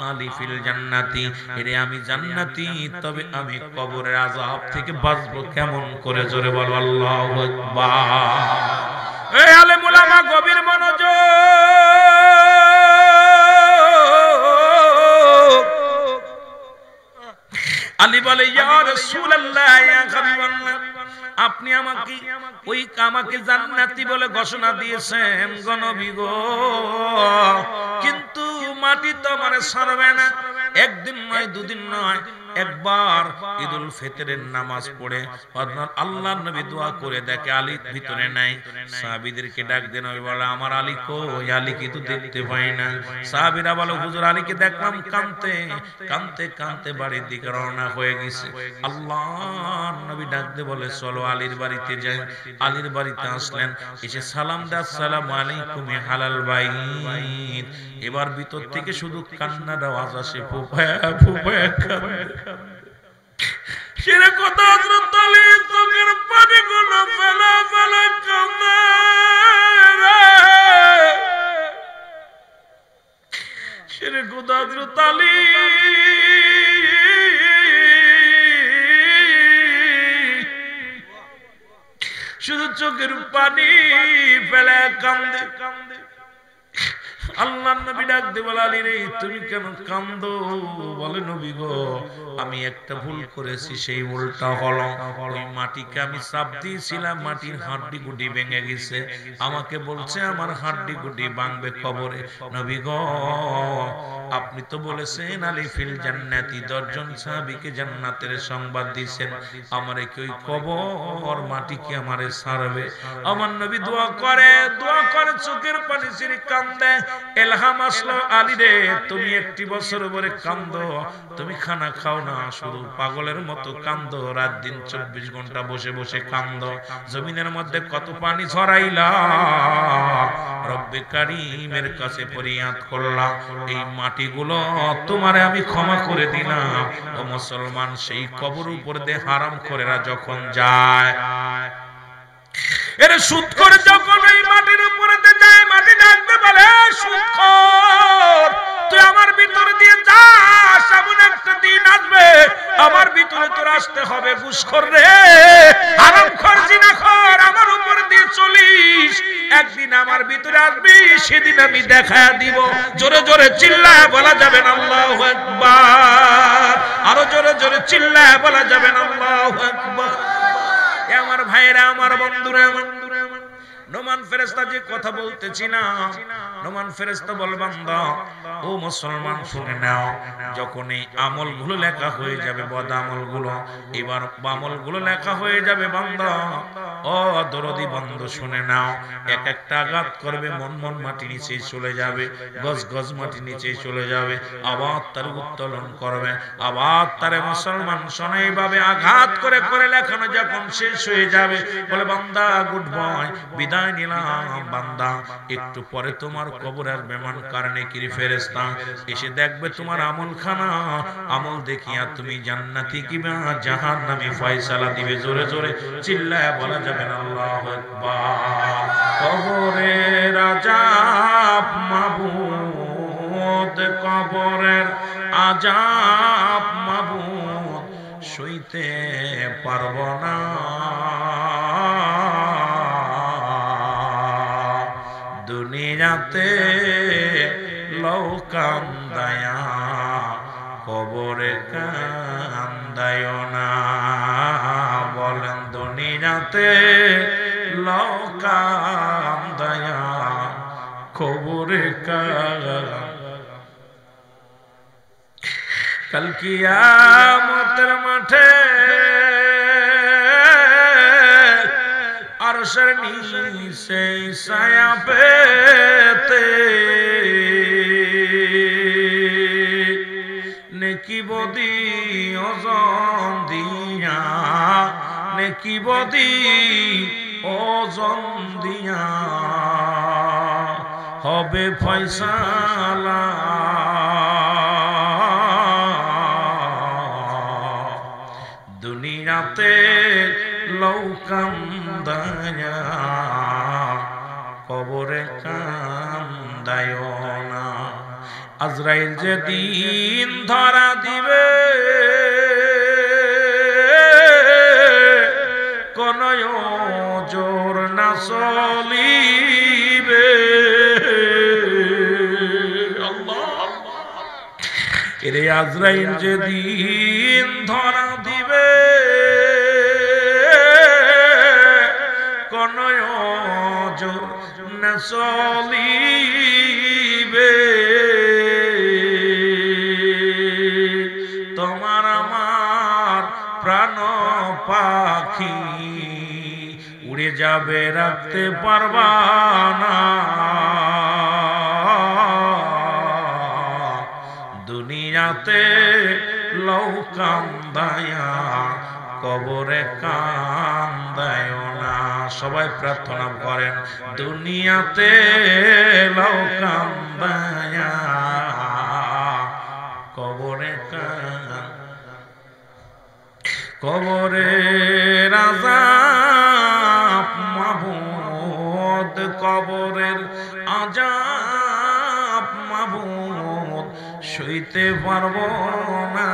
আলী ফিল জান্নাতি। এরে আমি জান্নাতি, তবে আমি কবরের আযাব থেকে বাঁচবো কেমন করে? জোরে বলো আল্লাহু আকবার। এই আলেম উলামা গভীর মনোযোগ। আলী বলে, ইয়া রাসূলুল্লাহ, ইয়া হাবিবাল্লাহ, আপনি আমাকে জান্নাতি বলে ঘোষণা দিয়েছেন গো নবী গো, কিন্তু মাটি তো আমারে ছাড়বে না। একদিন নয়, দুদিন নয়, একবার ঈদুল ফিতরের নামাজ পড়ে আল্লাহর নবী দোয়া করে দেখে আলী ভিতরে নাই। সাহাবীদেরকে ডাক দেন, নবী বলে, আমার আলী কই? আলী কি তো দেখতে পাই না। সাহাবীরা বলে, হুজুর আলীকে দেখলাম কাঁদতে কাঁদতে কাঁদতে বাড়ির দিকে রওনা হয়ে গেছে। আল্লাহর নবী ডাক দিয়ে বলে, চলো আলীর বাড়িতে যাই। আলীর বাড়িতে আসলেন, এসে সালাম দেয়, আসসালামু আলাইকুম হালাল বাইত। এবার ভিতর থেকে শুধু কান্নার আওয়াজ আসে, ফুফায়া ফুফায়া কাঁদে। সেরে কথা হযরত আলী চোখের পানিগুলো ফেলা ফেলা কাঁদে। সেরে কথা হযরত আলী শুধু চোখের পানি ফেলে কান্দে কান্দে। আল্লাহর নবী ডাক দিয়ে বলে, আলী রে তুমি কেন কান্দো? বলে, নবী গো আমি একটা ভুল করেছি, সেই ভুলটা হলো ওই মাটিকে আমি চাপ দিয়েছিলাম, মাটির হাড্ডি গুড্ডি ভেঙে গেছে। আমাকে বলছে আমার হাড্ডি গুড্ডি ভাঙবে কবরে। নবী গো আপনি তো বলেছেন আলী ফিল জান্নাতি, 10 জন সাহাবীকে জান্নাতের সংবাদ দিয়েছেন, আমারে কি ওই কবর মাটি কি আমারে ছাড়বে? আমার নবী দোয়া করে চোখের পানি ছেড়ে কান্দে। এলহাম আসলো, আলী রে তুমি 1 বছর পরে কান্দো, তুমি খানা খাও না, শুধু পাগলের মতো কান্দো, রাত দিন 24 ঘন্টা বসে বসে কান্দো। জমিনের মধ্যে কত পানি ছড়াইলা, রব্বে কারীমের কাছে ফরিয়াদ করলা, এই মাটিগুলো তোমারে আমি ক্ষমা করে দিলাম। ও মুসলমান, সেই কবর উপর দিয়ে হারাম করেরা যখন যায়, এর সুদখোর যখন এই মাটির উপরে যায়, মাটি ডাকতে বলে, সুদখোর তুই আমার ভিতরে দিয়ে যাস, এমন একটা দিন আসবে আমার ভিতরে তোর আসতে হবে। ঘুষখোর রে, হারামখোর, জিনাখোর, আমার উপর দিয়ে চলিস, একদিন আমার ভিতরে আসবি, সেদিন আমি দেখা দিব। জোরে জোরে চিল্লায় বলা যাবে না আল্লাহু আকবার। আরো জোরে জোরে চিল্লায় বলা যাবে না আল্লাহু আকবার। আমার ভাইরা, আমার বন্ধুরা, নোমান ফেরেশতা যে কথা বলতেছি না, নোমান ফেরেশতা বলে বান্দা ও মুসলমান শুনে নাও, যখন এই আমলগুলো লেখা হয়ে যাবে, বদ আমলগুলো, এবার আমলগুলো লেখা হয়ে যাবে বান্দা, ও দরদি বন্ধু শুনে নাও, এক একটা আঘাত করবে মন মন মাটি নিচে চলে যাবে, গজ গজ মাটি নিচে চলে যাবে, আবার তার উত্তোলন করবে, আবার তারে মুসলমান শোনে এইভাবে আঘাত করে করে লেখানো যখন শেষ হয়ে যাবে, বলে বান্দা গুড বাই, বিদায় নিলাম বান্দা, একটু পরে তোমার কবর আসবে মুনকার নেকির ফেরেশতা, এসে দেখবে তোমার আমলখানা, আমল দেখিয়া তুমি জান্নাতি কিবা জাহান্নামী ফয়সালা দিবে। জোরে জোরে চিল্লায় বলা যাবে না আল্লাহু আকবার। কবরের আযাব মাবুদ, কবরের আযাব মাবুদ সইতে পারব না, দুনিয়াতে লও কান্দায়া কবরে কান্দায় না, বলেন দুনিয়াতে লও কান্দায়া কবরে কাল কিয়ামতের মাঠে আরশের নিচে ছায়া পেতে নেকি বদি ওজন দিয়া, নেকি বদি ওজন দিয়া হবে ফয়সালা, দুনিয়াতে লও কান্দায়া কবরে কান্দায় না। আজরাইল যেদিন ধরা দিবে কোন জোর না চলিবে, এরে আজরাইল যেদিন ধরা দিবে কোন জোর না চলিবে, তোমার আমার প্রাণ পাখি উড়ে যাবে, রাখতে পারবা না, দুনিয়াতে লও কান্দায়া কবরে কান্দায় না। সবাই প্রার্থনা করেন দুনিয়াতে লও কান্দায়া কবরে কবরে আযাব মাবুদ, কবরের আযাব মাবুদ সইতে পারব না,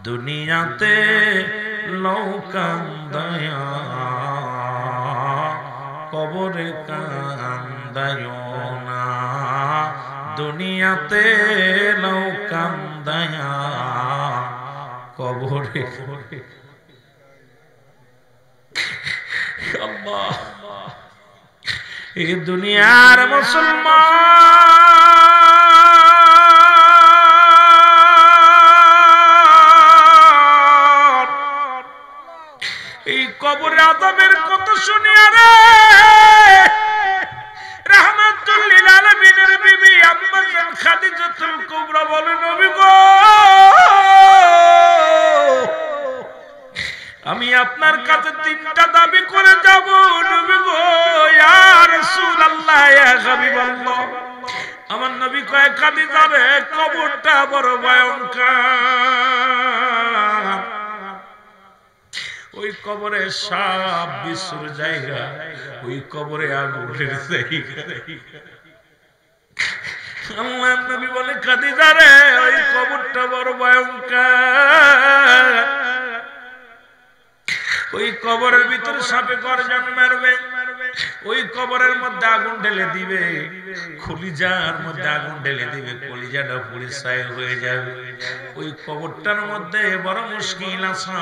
দুনিয়াতে লও কান্দায়া কবরে কান্দায় না, দুনিয়াতে লও কান্দায়া কবরে। আল্লাহ, এই দুনিয়ার মুসলমান এই কবরে আযাবের কথা শুনিয়া রে রাহমাতুল লিল আলামিনের বিবি আম্মা জান খাদিজাতুল কুবরা বলেন, নবী গো আমি আপনার কাছে তিনটা দাবি করে যাব, নবী গো ইয়া রাসূলুল্লাহ ইয়া হাবিবাল্লাহ। আমার নবী কয়, খাদিজা রে কবরটা বড় ভয়ঙ্কর, ওই কবরে সাপ বিশুর জায়গা, ওই কবরে আগুনের জায়গা। আল্লাহর নবী বলে, খাদিজা রে ওই কবরটা বড় ভয়ঙ্কর, ওই কবরের ভিতরে সাপে গর্জন মারবে, ওই কবরের মধ্যে আগুন ঢেলে দিবে, কলিজার মধ্যে আগুন ঢেলে দিবে, কলিজাটা পুড়ে ছাই হয়ে যাবে। ওই কবরটার মধ্যে বড় মুশকিল আছে।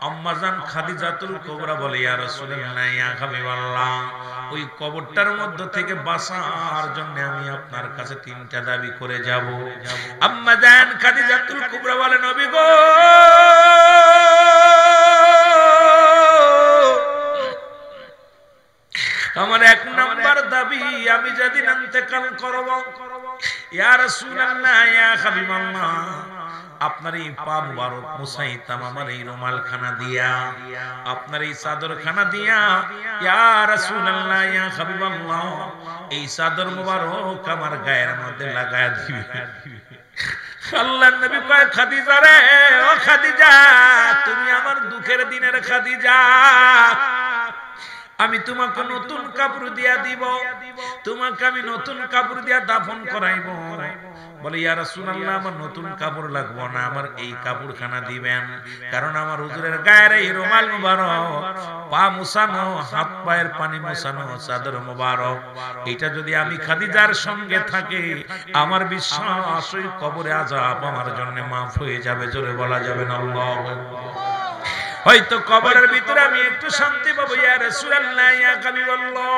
আম্মাজান খাদিজাতুল কুবরা বলে, ইয়া রাসূলুল্লাহ, ইয়া হাবিবাল্লাহ, ওই কবরটার মধ্য থেকে বাঁচার জন্য আমি আপনার কাছে তিনটা দাবি করে যাব। আম্মাজান খাদিজাতুল কুবরা বলে, নবী গো, আমার এক নাম্বার দাবি, আমি যেদিন ইন্তেকাল করব, ইয়া রাসূলুল্লাহ, ইয়া হাবিবাল্লাহ, আপনার এই পা মুবারক মুসাইতাম আমার এই রুমালখানা দিয়া, আপনার এই চাদরখানা দিয়া, ইয়া রাসূলুল্লাহ, ইয়া হাবিবাল্লাহ, এই চাদর মুবারক আমার গায়ের মধ্যে লাগায়া দিবেন। আল্লাহর নবী কয়, খাদিজা রে, ও খাদিজা, তুমি আমার দুঃখের দিনের খাদিজা, আমি তোমাকে নতুন কাপড় দিয়া দিব, তোমাকে আমি নতুন কাপড় দিয়া দাফন করাইব। বলে, ইয়া রাসূলুল্লাহ, আমার নতুন কাপড় লাগবে না, আমার এই কাপড়খানা দিবেন, কারণ আমার হুজুরের গায়ের এই রুমাল মুবারক, পা মুছানো, হাত পায়ের পানি মুছানো চাদর মুবারক, এটা যদি আমি খাদিজার সঙ্গে থাকি, আমার বিশ্বাস ওই কবরে আযাব আমার জন্য মাফ হয়ে যাবে। জোরে বলা যাবে না আল্লাহু আকবার। হয়তো কবরের ভিতরে আমি একটু শান্তি পাবো। ইয়া রাসূলুল্লাহ, ইয়া হাবিবাল্লাহ।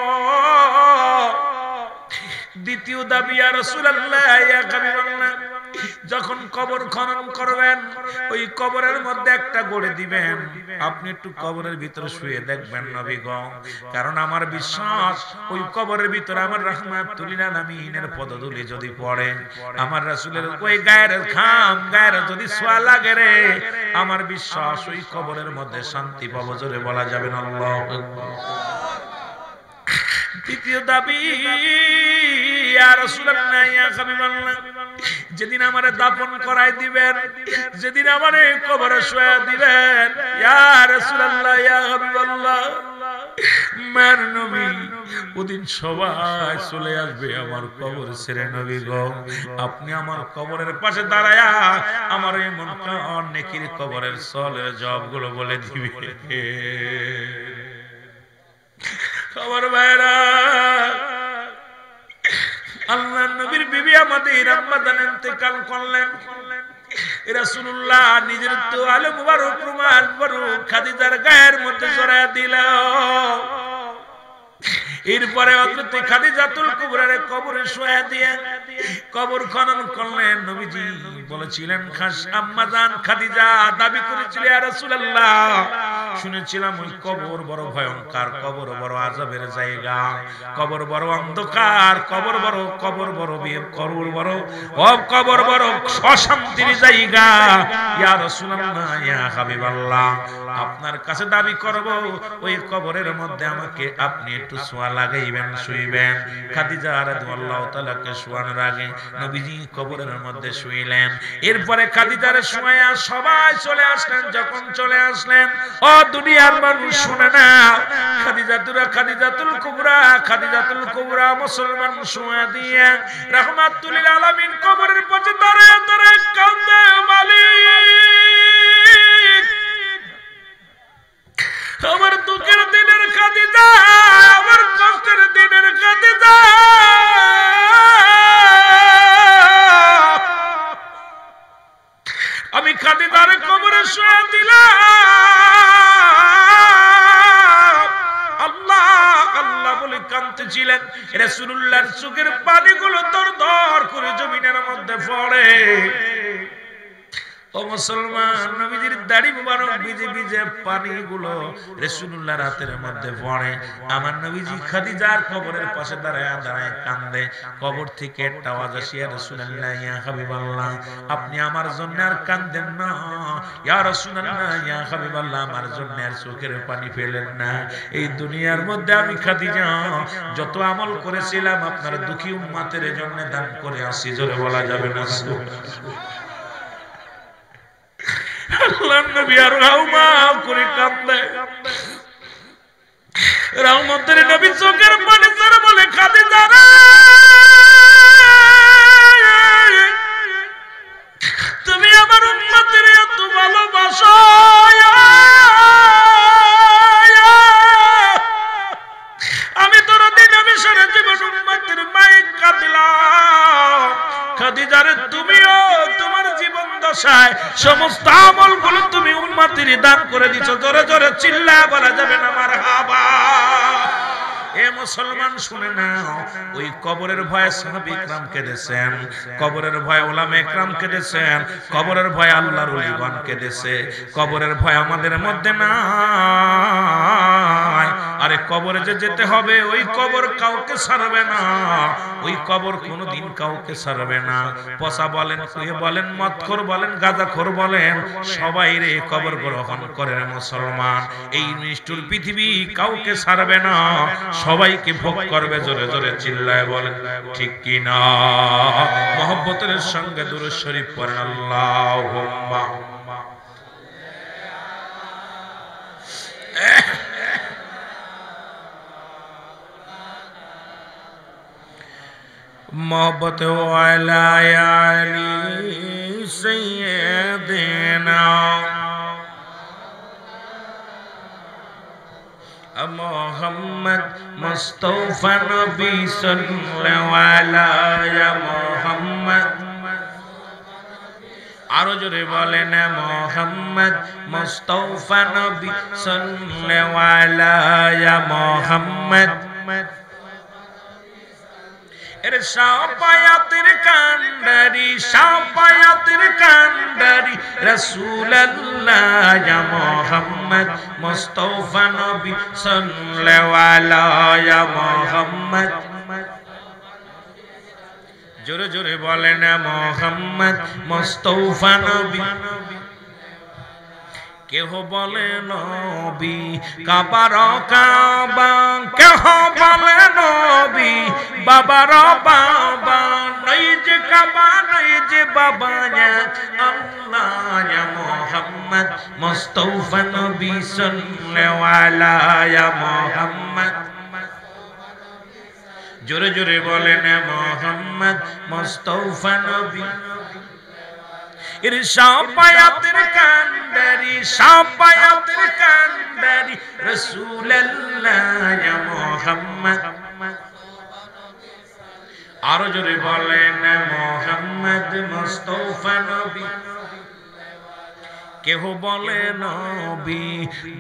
দ্বিতীয় দাবি, ইয়া রাসূলুল্লাহ, ইয়া হাবিবাল্লাহ, যখন কবর খনন করবেন, ওই কবরের মধ্যে একটা গড়ে দিবেন, আপনি একটু কবরের ভিতরে শুয়ে দেখবেন নবী গো, কারণ আমার বিশ্বাস ওই কবরের ভিতরে আমার রাহমাতুল লিল আলামিনের পদধূলি যদি পড়ে, আমার রাসূলের ওই গায়ের ঘাম গায়ের যদি ছোঁয়া লাগে রে, আমার বিশ্বাস ওই কবরের মধ্যে শান্তি পাবো। জোরে বলা যাবে না আল্লাহু আকবার। তৃতীয় দাবি, ইয়া রাসূলুল্লাহ, ইয়া হাবিবাল্লাহ, যেদিন আমারে দাফন করাই দিবেন, যেদিন আমারে কবরে শুয়ে দিবেন, ইয়া রাসূলুল্লাহ, ইয়া হাবিবাল্লাহ, মার নবী, ওদিন সবাই চলে আসবে আমার কবর ছেড়ে। নবী গো, আপনি আমার কবরের পাশে দাঁড়ায়া আমার এই মুনকার নেকির কবরের সলের জবাবগুলো বলে দিবে। আমার ভাইরা, আল্লাহর নবীর বিবি আমাদের আম্মা জান ইন্তেকাল করলেন। রাসূলুল্লাহ নিজের তোয়ালে মুবারক রুমাল মুবারক খাদিজার গায়ের মধ্যে জড়ায়া দিল। এরপরে হযরত খাদিজাতুল কুবরার কবরে শুয়ে দিয়ে কবর খনন করলেন। নবীজি বলেছিলেন, খাস আম্মা জান খাদিজা দাবি করেছিল, ইয়া রাসূলুল্লাহ, শুনেছিলাম ওই কবর বড় ভয়ঙ্কর, কবর বড় আযাবের জায়গা, কবর বড় অন্ধকার, কবর বড় কবর বড় অশান্তির জায়গা। ইয়া রাসূলুল্লাহ, ইয়া হাবিবাল্লাহ, আপনার কাছে দাবি করব, ওই কবরের মধ্যে আমাকে আপনি একটু ছোঁয়া লাগাইবেন, শুইবেন। খাদিজা রাদিয়াল্লাহু তাআলা কে শোয়ানোর আগে নবীজি কবরের মধ্যে শুইলেন। এরপরে খাদিজার শোয়া সবাই চলে আসলেন। যখন চলে আসলেন, ও দুনিয়ার মানুষ শুনে না, খাদিজাতুল কুবরা মুসলমান শোয়া দিয়ে রাহমাতুল লিল আলামিন কবরের পাশে দাঁড়ায় দাঁড়ায় কাঁদে, মালিক, আমার দুঃখের দিনের খাদিজা, আমার কষ্টের দিনের খাদিজা, আমি খাদিজার কবরে শুয়ে দিলাম। আল্লাহ আল্লাহ বলে কাঁদতেছিলেন। রাসূলুল্লাহর চোখের পানিগুলো দর করে জমিনের মধ্যে পড়ে। ও মুসলমান, নবীজির দাড়ি মুবারক ভিজে ভিজে পানিগুলো রাসূলুল্লাহর হাতের মধ্যে পড়ে। আমার নবীজি খাদিজার কবরের পাশে দাঁড়ায় দাঁড়ায় কান্দে। কবর থেকে একটা আওয়াজ আসে, ইয়া রাসূলুল্লাহ, ইয়া হাবিবাল্লাহ, আপনি আমার জন্য আর কাঁদেন না। ইয়া রাসূলুল্লাহ, ইয়া হাবিবাল্লাহ, আমার জন্য আর চোখের পানি ফেলেন না। এই দুনিয়ার মধ্যে আমি খাদিজা যত আমল করেছিলাম আপনার দুঃখী উম্মতের জন্য দান করে আসি। জোরে বলা যাবে না সুবহানাল্লাহ। আল্লাহর নবী আর রাউমা করে কাঁদে। রাহমাতের নবী চোখের পানি ছেড়ে বলে, খাদিজা রে, তুমি আমার উম্মতের এত ভালোবাসো, সমস্ত আমলগুলো তুমি উম্মতের দান করে দিছো। জোরে জোরে চিল্লায় বলা যাবে না মারহাবা। এ মুসলমান শুনে নাও, ওই কবরের ভয়ে সাহাবী ইকরাম কেঁদেছেন, কবরের ভয়ে উলামা ইকরাম কেঁদেছেন, কবরের ভয়ে আল্লাহর ওলিগণ কেঁদেছে। কবরের ভয় আমাদের মধ্যে নাই। আরে কবরে যে যেতে হবে, ওই কবর কাউকে ছাড়বে না, ওই কবর কোনোদিন কাউকে ছাড়বে না। পচা বলেন, কুয়ে বলেন, মদখোর বলেন, গাঁজাখোর বলেন, সবাই রে কবর গ্রহণ করে মুসলমান। এই নিষ্ঠুর পৃথিবী কাউকে ছাড়বে না, সবাইকে ভোগ করবে। জোরে জোরে চিল্লায় বলেন ঠিক কি না? মহব্বতের সঙ্গে দুরূদ শরীফ পড়েন আল্লাহুম্মা। मोहब्बत वाला अली सैयदना मोहम्मद मुस्तफा नबी सल्लल्लाहु अलैहि मोहम्मद। आरो जोरे बोलेन मोहम्मद मुस्तफा नबी सल्लल्लाहु अलैहि मोहम्मद। এর শাফায়াতের কান্ডারি, শাফায়াতের কান্ডারি রাসূলুল্লাহ ইয়া মুহাম্মদ মুস্তাফা নবী সাল্লাল্লাহু আলাইহি মুহাম্মদ। জোরে জোরে বলেন মুহাম্মদ মুস্তাফা নবী। কেহ বলে নবী কাবার কাবা, কেহ বলে নবী বাবার বাবা। নই যে কাবা নই যে বাবা, আল্লাহ ইয়া মুহাম্মদ মুস্তাফা নবী সাল্লাল্লাহু আলাইহি মুহাম্মদ। জোরে জোরে বলেন মুহাম্মদ মুস্তাফা নবী। এর শাফায়াতের কান্ডারি, শাফায়াতের কান্ডারি রাসূলুল্লাহ ইয়া মুহাম্মদ। আরো জোরে বলেন মুহাম্মদ মুস্তাফা নবী। কেহ বলে নবী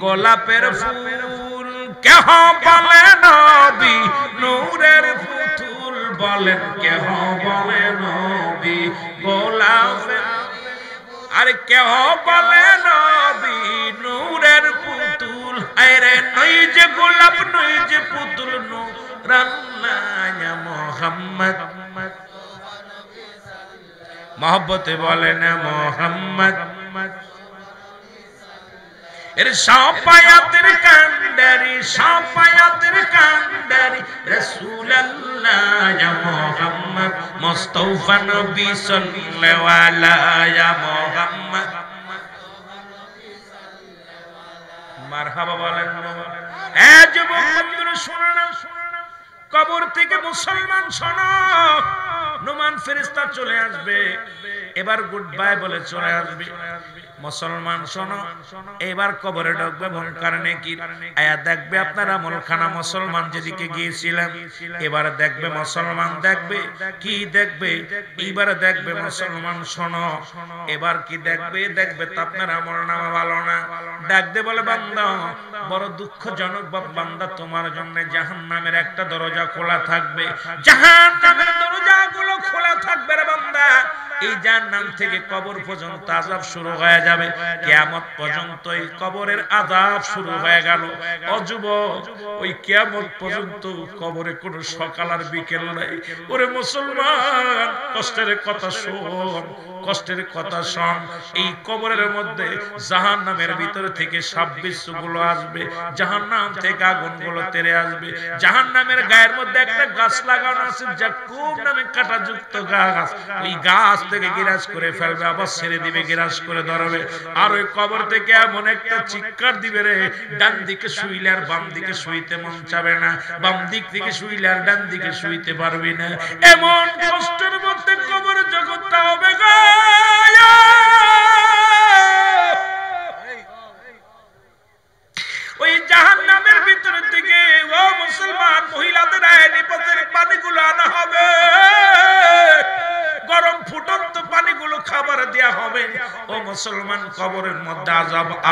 গোলাপের ফুল, কেহ বলে নবী নূরের পুতুল। বলেন কেহ বলে নবী গোলাপের, আরে কেহ বলে নবী নূরের পুতুল। আরে নই যে গোলাপ নই যে পুতুল, নূরাল্লাহ ইয়া মুহাম্মদ। মহব্বতে বলেন মুহাম্মদ। এর শাফায়াতের কান্ডারি, শাফায়াতের কান্ডারি রাসূলুল্লাহ ইয়া মুহাম্মদ মুস্তাফা নবী সাল্লাল্লাহু আলাইহি মুহাম্মদ। মারহাবা বলেন। এ যুবক বন্ধুরা শুনো না, কবর থেকে মুসলমান শোনো, নুমান ফেরেশতা চলে আসবে, এবার গুড বাই বলে চলে আসবে। মুসলমান শোনো, এবার কবরে ঢুকবে মুনকার নেকির। আয়া দেখবে আপনার আমলখানা, মুসলমান যেদিকে গিয়েছিলাম এবার দেখবে মুসলমান, দেখবে কি দেখবে? এবার দেখবে মুসলমান শোনো, এবার কি দেখবে? দেখবে তো আপনার আমলনামা ভালো না। ডাকতে বলে বান্দা, বড় দুঃখজনক বান্দা, তোমার জন্য জাহান্নামের একটা দরজা খোলা থাকবে। জাহান্নামের দরজাগুলো খোলা থাকবে রে বান্দা। এই জাহান্নাম থেকে কবর পর্যন্ত আযাব শুরু হয়ে যাবে, কিয়ামত পর্যন্ত এই কবরের আযাব শুরু হয়ে গেল। ও যুবক, ওই কিয়ামত পর্যন্ত কবরে কোনো সকাল আর বিকেল নাই। ওরে মুসলমান, কষ্টের কথা শোন, কষ্টের কথা শোন। এই কবরের মধ্যে জাহান্নামের ভিতর থেকে 26 গুলো আসবে, জাহান্নাম থেকে আগুনগুলো তেরে আসবে। জাহান্নামের গায়ের মধ্যে একটা গাছ লাগানো আছে, জাকুম নামে কাঁটাযুক্ত গাছ। ওই গাছ থেকে গিরাজ করে ফেলবে, আবার ছেড়ে দিবে, গিরাজ করে ধরবে। আর ওই কবর থেকে এমন একটা চিৎকার দিবে রে, ডান দিকে শুইলে আর বাম দিকে শুইতে মন চাবে না, বাম দিক থেকে শুইলে আর ডান দিকে শুইতে পারবি না। এমন কষ্টের মধ্যে কবর জগৎটা হবে গো। ওই জাহান্নামের ভিতর থেকে ও মুসলমান মহিলাদের নিপথের পানিগুলো আনা হবে, গরম ফুটন্ত পানিগুলো খাবার দেয়া হবে। ও মুসলমান কবরের মধ্যে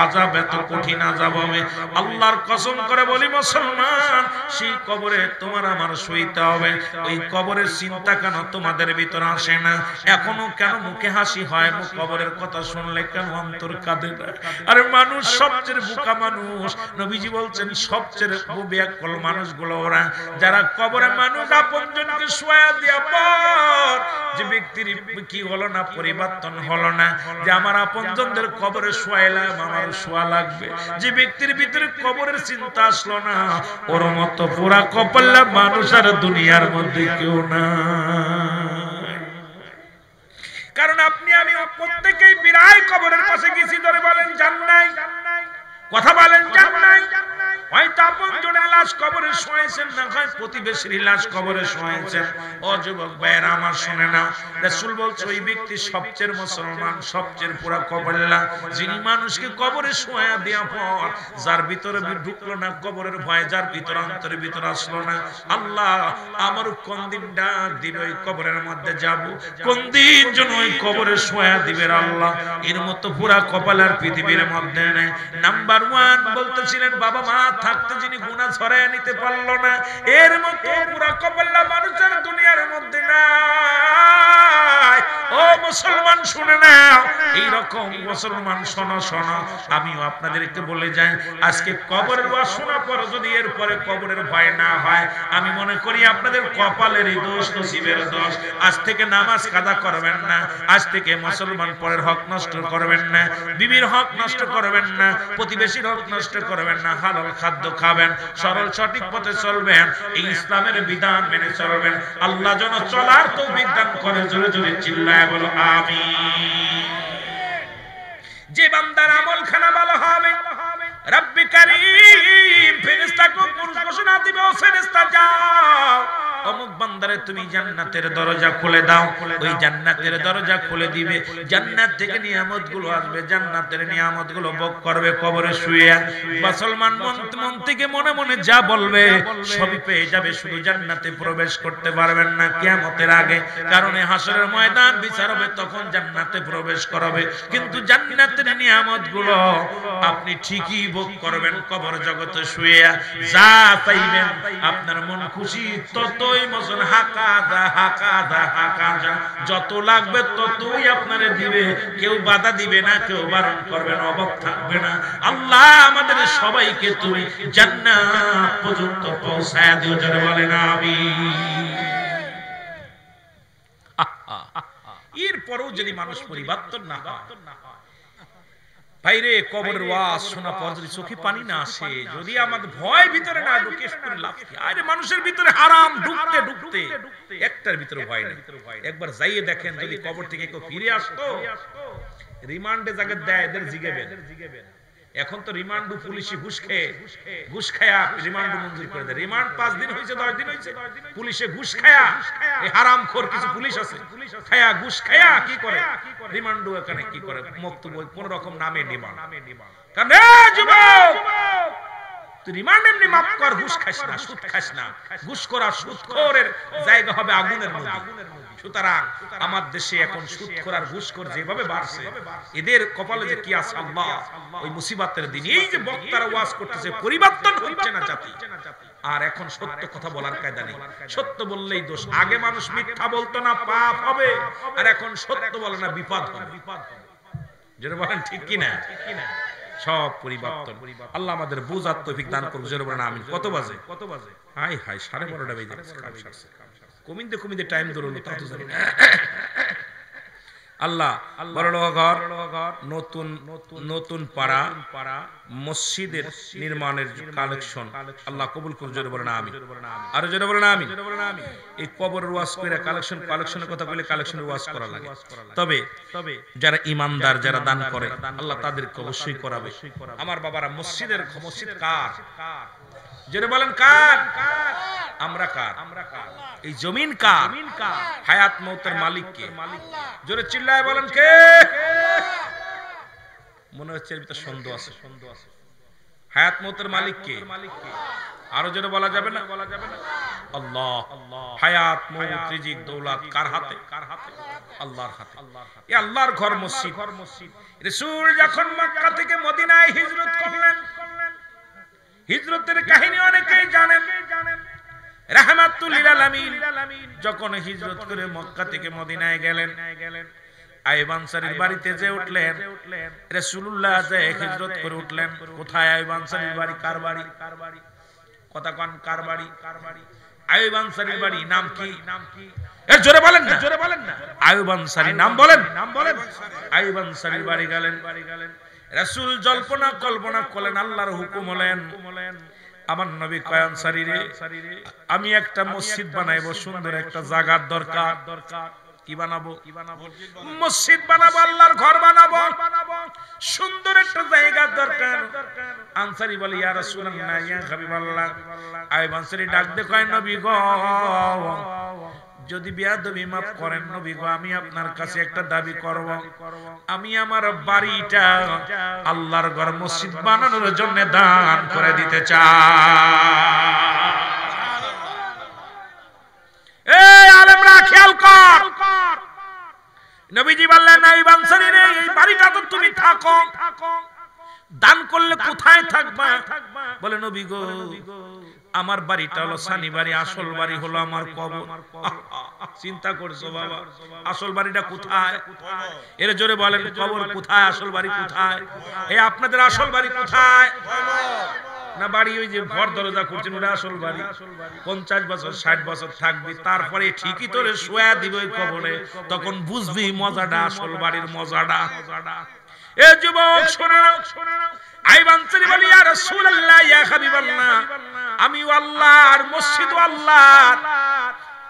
আযাব এত কঠিন আযাব হবে, আল্লাহর কসম করে বলি মুসলমান, সেই কবরে তোমার আমার শুইতে হবে। ওই কবরের চিন্তা কেন তোমাদের ভিতরে আসে না? এখনো কেন মুখে হাসি হয়? কবরের কথা শুনলে কেন অন্তর কাঁদে না? আরে মানুষ সবচেয়ে বোকা মানুষ। নবীজি বলছেন সবচেয়ে বেয়াক্কল মানুষগুলো ওরা, যারা কবরে মানুষ আপনজনকে শোয়া দেওয়ার পর যে ব্যক্তির কি হলো না, পরিবর্তন হলো না, যে আমার আপনজনদের কবরে শোয়াইলাম, আমার শোয়া লাগবে, যে ব্যক্তির ভিতরে কবরের চিন্তা আসলো না, ওর মতো পুরা কপাল্লা মানুষ আর দুনিয়ার মধ্যে কেউ না। কারণ আপনি আমি প্রত্যেকেই বিরায় কবরের পাশে গেছি, ধরে বলেন জান নাই, কথা বলেন জান নাই। হয়তো আপন জনের লাশ কবরে শোয়াইছেন, না হয় প্রতিবেশীর লাশ কবরে শোয়াইছেন। ও যুবক ভাইয়েরা আমার শুনে না, রাসূল বলছে ওই ব্যক্তি সবচেয়ে মুসলমান, সবচেয়ে পুরা কবরলা, যিনি মানুষকে কবরে শোয়া দেওয়ার পর যার ভিতরে ঢুকলো না কবরের ভয়, যার ভিতরে অন্তরের ভিতরে আসলো না, আল্লাহ আমার কোন দিন ডাক দিবে ওই কবরের মধ্যে যাব, কোন দিন যেন ওই কবরে শোয়া দিবে আল্লাহ। এর মতো পুরা কপালার পৃথিবীর মধ্যে নেই। নাম্বার 1 বলতেছিলেন বাবা মা থাকতে যিনি গুনাহ ছড়ায় নিতে পারলো না, এর মতো পুরা কপাল্লা মানুষের দুনিয়ার মধ্যে নাই। ও মুসলমান শুনে নাও, এইরকম মুসলমান শোনো শোনো, আমিও আপনাদেরকে বলে যাই, আজকে কবরের ওয়াজ শোনার পর যদি এরপরে কবরের ভয় না হয়, আমি মনে করি আপনাদের কপালেরই দোষ, নসিবের দোষ। আজ থেকে নামাজ কাজা করবেন না, আজ থেকে মুসলমান পরের হক নষ্ট করবেন না, বিবির হক নষ্ট করবেন না, প্রতিবেশীর হক নষ্ট করবেন না, হালাল খাদ্য খাবেন, সরল সঠিক পথে চলবেন, এই ইসলামের বিধান মেনে চলবেন। আল্লাহ যেন চলার তৌফিক দান করে। জোরে জোরে চিল্লায় বলো আমিন। যে বান্দার আমলখানা ভালো হবে, রব্বি কারীম ফেরেশতাকে ঘোষণা দিবে, ও ফেরেশতা যাও অমুক বান্দারে তুমি জান্নাতের দরজা খুলে দাও। ওই জান্নাতের দরজা খুলে দিবে, জান্নাত থেকে নিয়ামতগুলো আসবে, জান্নাতের নিয়ামতগুলো ভোগ করবে কবরে শুয়ে। মুসলমান মন থেকে মনে মনে যা বলবে সবই পেয়ে যাবে, শুধু জান্নাতে প্রবেশ করতে পারবেন না কিয়ামতের আগে। কারণ হাসরের ময়দান বিচার হবে, তখন জান্নাতে প্রবেশ করাবে, কিন্তু জান্নাতের নিয়ামতগুলো আপনি ঠিকই ভোগ করবেন কবর জগতে শুয়ে। যা চাইবেন আপনার মন খুশি ততই মসন হাকাদা হাকাদা হাকাদা, যত লাগবে ততই আপনারে দিবে, কেউ বাধা দিবে না, কেউ বারণ করবে না, অবাক থাকবে না। আল্লাহ আমাদের সবাইকে তুমি জান্নাত পর্যন্ত পৌঁছায় দিও, যারা বলেন আমিন। এরপরেও যদি মানুষ পরিবর্তন না হয়, ভাইরে কবরের ওয়াজ শোনা পর যদি চোখে পানি না আসে, যদি আমাদের ভয় ভিতরে না ঢুকে, লাভ কি? আরে মানুষের ভিতরে হারাম ঢুকতে ঢুকতে একটার ভিতরে ভয় নেই। একবার যাইয়ে দেখেন, যদি কবর থেকে কেউ ফিরে আসতো, রিমান্ডে জায়গা দেয়, এদের জিগেবেন। এখন তো রিমান্ড পুলিশি ঘুষ খায়া রিমান্ড মঞ্জুর করে দেয়। রিমান্ড 5 দিন হয়েছে, 10 দিন হয়েছে, পুলিশে ঘুষ খায়া, এই হারামখোর কিছু পুলিশ আছে, খায়া ঘুষ খায়া কি করে, রিমান্ড এখানে কি করে, মক্তব্য কোন রকম নামে নিবা। কারণ যুবক তুই রিমান্ড এমনি মাফ কর, ঘুষ খাস না, সুদ খাস না। ঘুষ করা সুদখোরের জায়গা হবে আগুনের মধ্যে। সুতরাং আমার দেশে এখন সুদখোর আর ঘুষখোর যেভাবে বাড়ছে, এদের কপালে যে কি আছে আল্লাহ, ওই মুসিবতের দিন এই যে বক্তারা ওয়াজ করতেছে, পরিবর্তন হচ্ছে না জাতি। আর এখন সত্য কথা বলার কায়দা নেই, সত্য বললেই দোষ। আগে মানুষ মিথ্যা বলতো না, পাপ হবে, আর এখন সত্য বলে না, বিপদ হবে। যেটা বলেন ঠিক কি না? সব পরিবর্তন। আল্লাহ আমাদের বুঝার তৌফিক দান করুন, জোরে বলেন আমিন। কত বাজে? হাই হাই 12:30 বেজে গেছে। কমিতে টাইম ধরুন, তা তো জানি না। আল্লাহ বড় ঘর, নতুন পাড়া মসজিদের নির্মাণের কালেকশন আল্লাহ কবুল করুন, জোরে বলেন আমিন। আরো জোরে বলেন আমিন। এই কবরের ওয়াজ করে কালেকশনের কথা বলে কালেকশনের ওয়াজ করা লাগে। তবে যারা ইমানদার, যারা দান করে, আল্লাহ তাদেরকে অবশ্যই করাবে। আমার বাবারা, মসজিদ কার? জোরে বলেন কার? আমরা কার? এই জমিন কার? হায়াত মৌতের মালিক কে? জোরে চিল্লায় বলেন কে? মনে হচ্ছে এর ভিতরে সন্দেহ আছে। হায়াত মৌতের মালিক কে? আরো জোরে বলা যাবে না? আল্লাহ। হায়াত, মওত, রিজিক, দৌলত কার হাতে? আল্লাহর হাতে। এই আল্লাহর ঘর মসজিদ। রাসূল যখন মক্কা থেকে মদিনায় হিজরত করলেন, হিজরতের কাহিনী অনেকেই জানেন। রাহমাতুল লিল আলামিন যখন হিজরত করে মক্কা থেকে মদিনায় গেলেন, আইয়ুব আনসারীর বাড়িতে যে উঠলেন, রাসূলুল্লাহ যে হিজরত করে উঠলেন, কোথায় আইয়ুব আনসারীর বাড়ি? কার বাড়ি? কথা কোন? কার বাড়ি? আইয়ুব আনসারীর বাড়ি। নাম কি? এর জোরে বলেন না, জোরে বলেন না। আইয়ুব আনসারী, নাম বলেন, নাম বলেন। আইয়ুব আনসারীর বাড়ি গেলেন। রাসূল জল্পনা কল্পনা করলেন, আল্লাহর হুকুম হলেন, আমার নবী কয় আনসারী রে, আমি একটা মসজিদ বানাইবো, সুন্দর একটা জায়গার দরকার। কি বানাবো? মসজিদ বানাবো, আল্লাহর ঘর বানাবো, সুন্দর একটা জায়গা দরকার। আনসারী বলে, ইয়া রাসূলুল্লাহ, ইয়া হাবিবাল্লাহ। আইয়ুব আনসারী ডাক দিয়ে কয়, নবী গো, যদি বেয়াদবি মাফ করেন নবী গো, আমি আপনার কাছে একটা দাবি করব। আমি আমার বাড়িটা আল্লাহর ঘর মসজিদ বানানোর জন্য দান করে দিতে চাই। এই আলেমরা খেয়াল কর, নবীজি বললেন, আইয়ুব আনসারী রে, এই বাড়িটা তো তুমি থাকো, দান করলে কোথায় থাকবা? বলে, নবী গো, আমার বাড়িটা হলো সানি বাড়ি, আসল বাড়ি হলো আমার কবর। চিন্তা করছো বাবা, আসল বাড়িটা কোথায়? এর জোরে বলেন, কবর কোথায়, আসল বাড়ি কোথায়? এই আপনাদের আসল বাড়ি কোথায়? না বাড়ি ওই যে ঘর দরজা করছেন ওটা আসল বাড়ি? 50 বছর 60 বছর থাকবি, তারপরে ঠিকই তোরে শোয়া দিবে ওই কবরে, তখন বুঝবি মজাটা, আসল বাড়ির মজাটা। এ যুবক শোনো না, আইয়ুব আনসারী বলে, ইয়া রাসূলুল্লাহ, ইয়া হাবিবাল্লাহ, আমি আল্লাহর মসজিদ, আল্লাহর,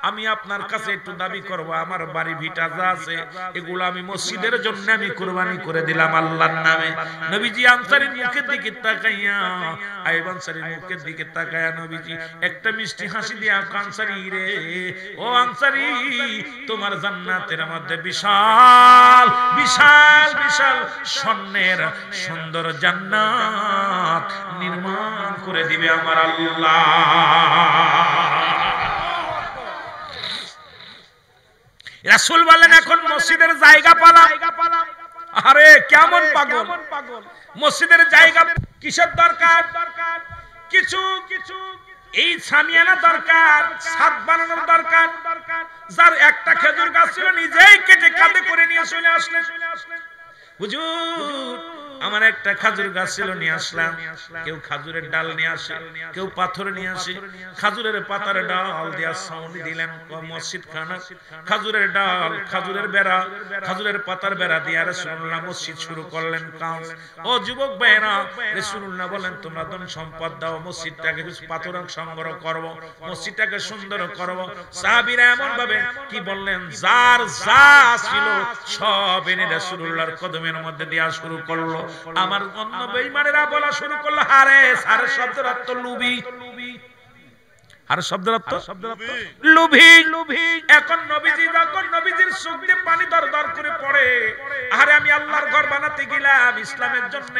আমি আপনার কাছে একটু দাবি করব, আমার বাড়ি ভিটা যা আছে এগুলো আমি মসজিদের জন্য আমি কুরবানি করে দিলাম আল্লাহর নামে। নবীজি আনসারীর মুখের দিকে তাকাইয়া, আইয়ুব আনসারীর মুখের দিকে তাকাইয়া নবীজি একটা মিষ্টি হাসি দিয়া, আনসারী রে, ও আনসারী, তোমার জান্নাতের মধ্যে বিশাল বিশাল বিশাল স্বর্ণের সুন্দর জান্নাত নির্মাণ করে দিবে আমার আল্লাহ। রাসূল বলেন, এখন মসজিদের জায়গা পালা। আরে কেমন পাগল, মসজিদের জায়গা কিসের দরকার? কিছু কিছু এই সামিয়ানা দরকার, ছাদ বানানোর দরকার। যার একটা খেজুর গাছ ছিল নিজেই কেটে কাঁধে করে নিয়ে চলে আসলেন। হুজুর, আমার একটা খাজুর গাছ ছিল, নিয়ে আসলাম। কেউ খাজুরের ডাল নিয়ে আসে, কেউ পাথর নিয়ে আসে। খাজুরের পাতার ডাল দিয়া সাউনি দিলেন মসজিদ খানা, খাজুরের ডাল, খাজুরের বেড়া, খাজুরের পাতার বেড়া দিয়া রাসূলুল্লাহ মসজিদ শুরু করলেন কাজ। ও যুবক ভাইরা, রাসূলুল্লাহ বলেন, তোমরা ধন সম্পদ দাও, মসজিদটাকে কিছু পাথর সংগ্রহ করব, মসজিদটাকে সুন্দর করব। সাহাবীরা এমন ভাবে কি বললেন, যার যা ছিল সব এনে রাসূলুল্লাহর কদমের মধ্যে দেয়া শুরু করলো। আমার অন্য বেঈমানেরা বলা শুরু করলো, হারেস, হারেস শব্দের অর্থ লুবি। আর শব্দের অর্থ লোভী। এখন নবীজি যখন নবীজির চোখ দিয়ে পানি দরদর করে পড়ে, আরে আমি আল্লাহর ঘর বানাতে গেলাম ইসলামের জন্য,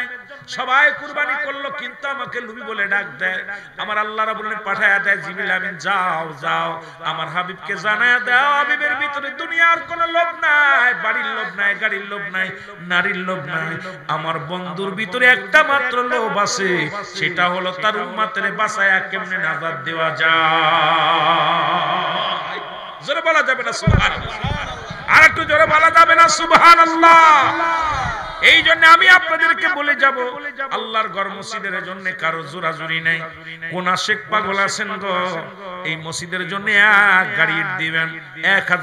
সবাই কুরবানি করলো, কিন্তু আমাকে লোভী বলে ডাক দেয়। আমার আল্লাহ রাব্বুল আলামিন পাঠায়া দেয়, জিবরিল আমিন, যাও যাও আমার হাবিবকে জানায়া দাও, হাবিবের ভিতরে দুনিয়ার কোনো লোভ নাই, বাড়ির লোভ নাই, গাড়ির লোভ নাই, নারীর লোভ নাই, আমার বন্ধুর ভিতরে একটা মাত্র লোভ আছে, সেটা হলো তার উম্মতের বাঁচায়া কেমনে নাজাত দেওয়া যায়। জোরে বলা যাবে না সুবহানাল্লাহ? আর একটু জোরে বলা যাবে না সুবহানাল্লাহ? এই জন্য আমি আপনাদেরকে বলে যাব, আল্লাহর ঘর মসজিদের জন্য কারো জোরাজুরি নাই। কোন আশেক পাগল আছেন গো, এই মসজিদের জন্য এক গাড়ি দিবেন 1000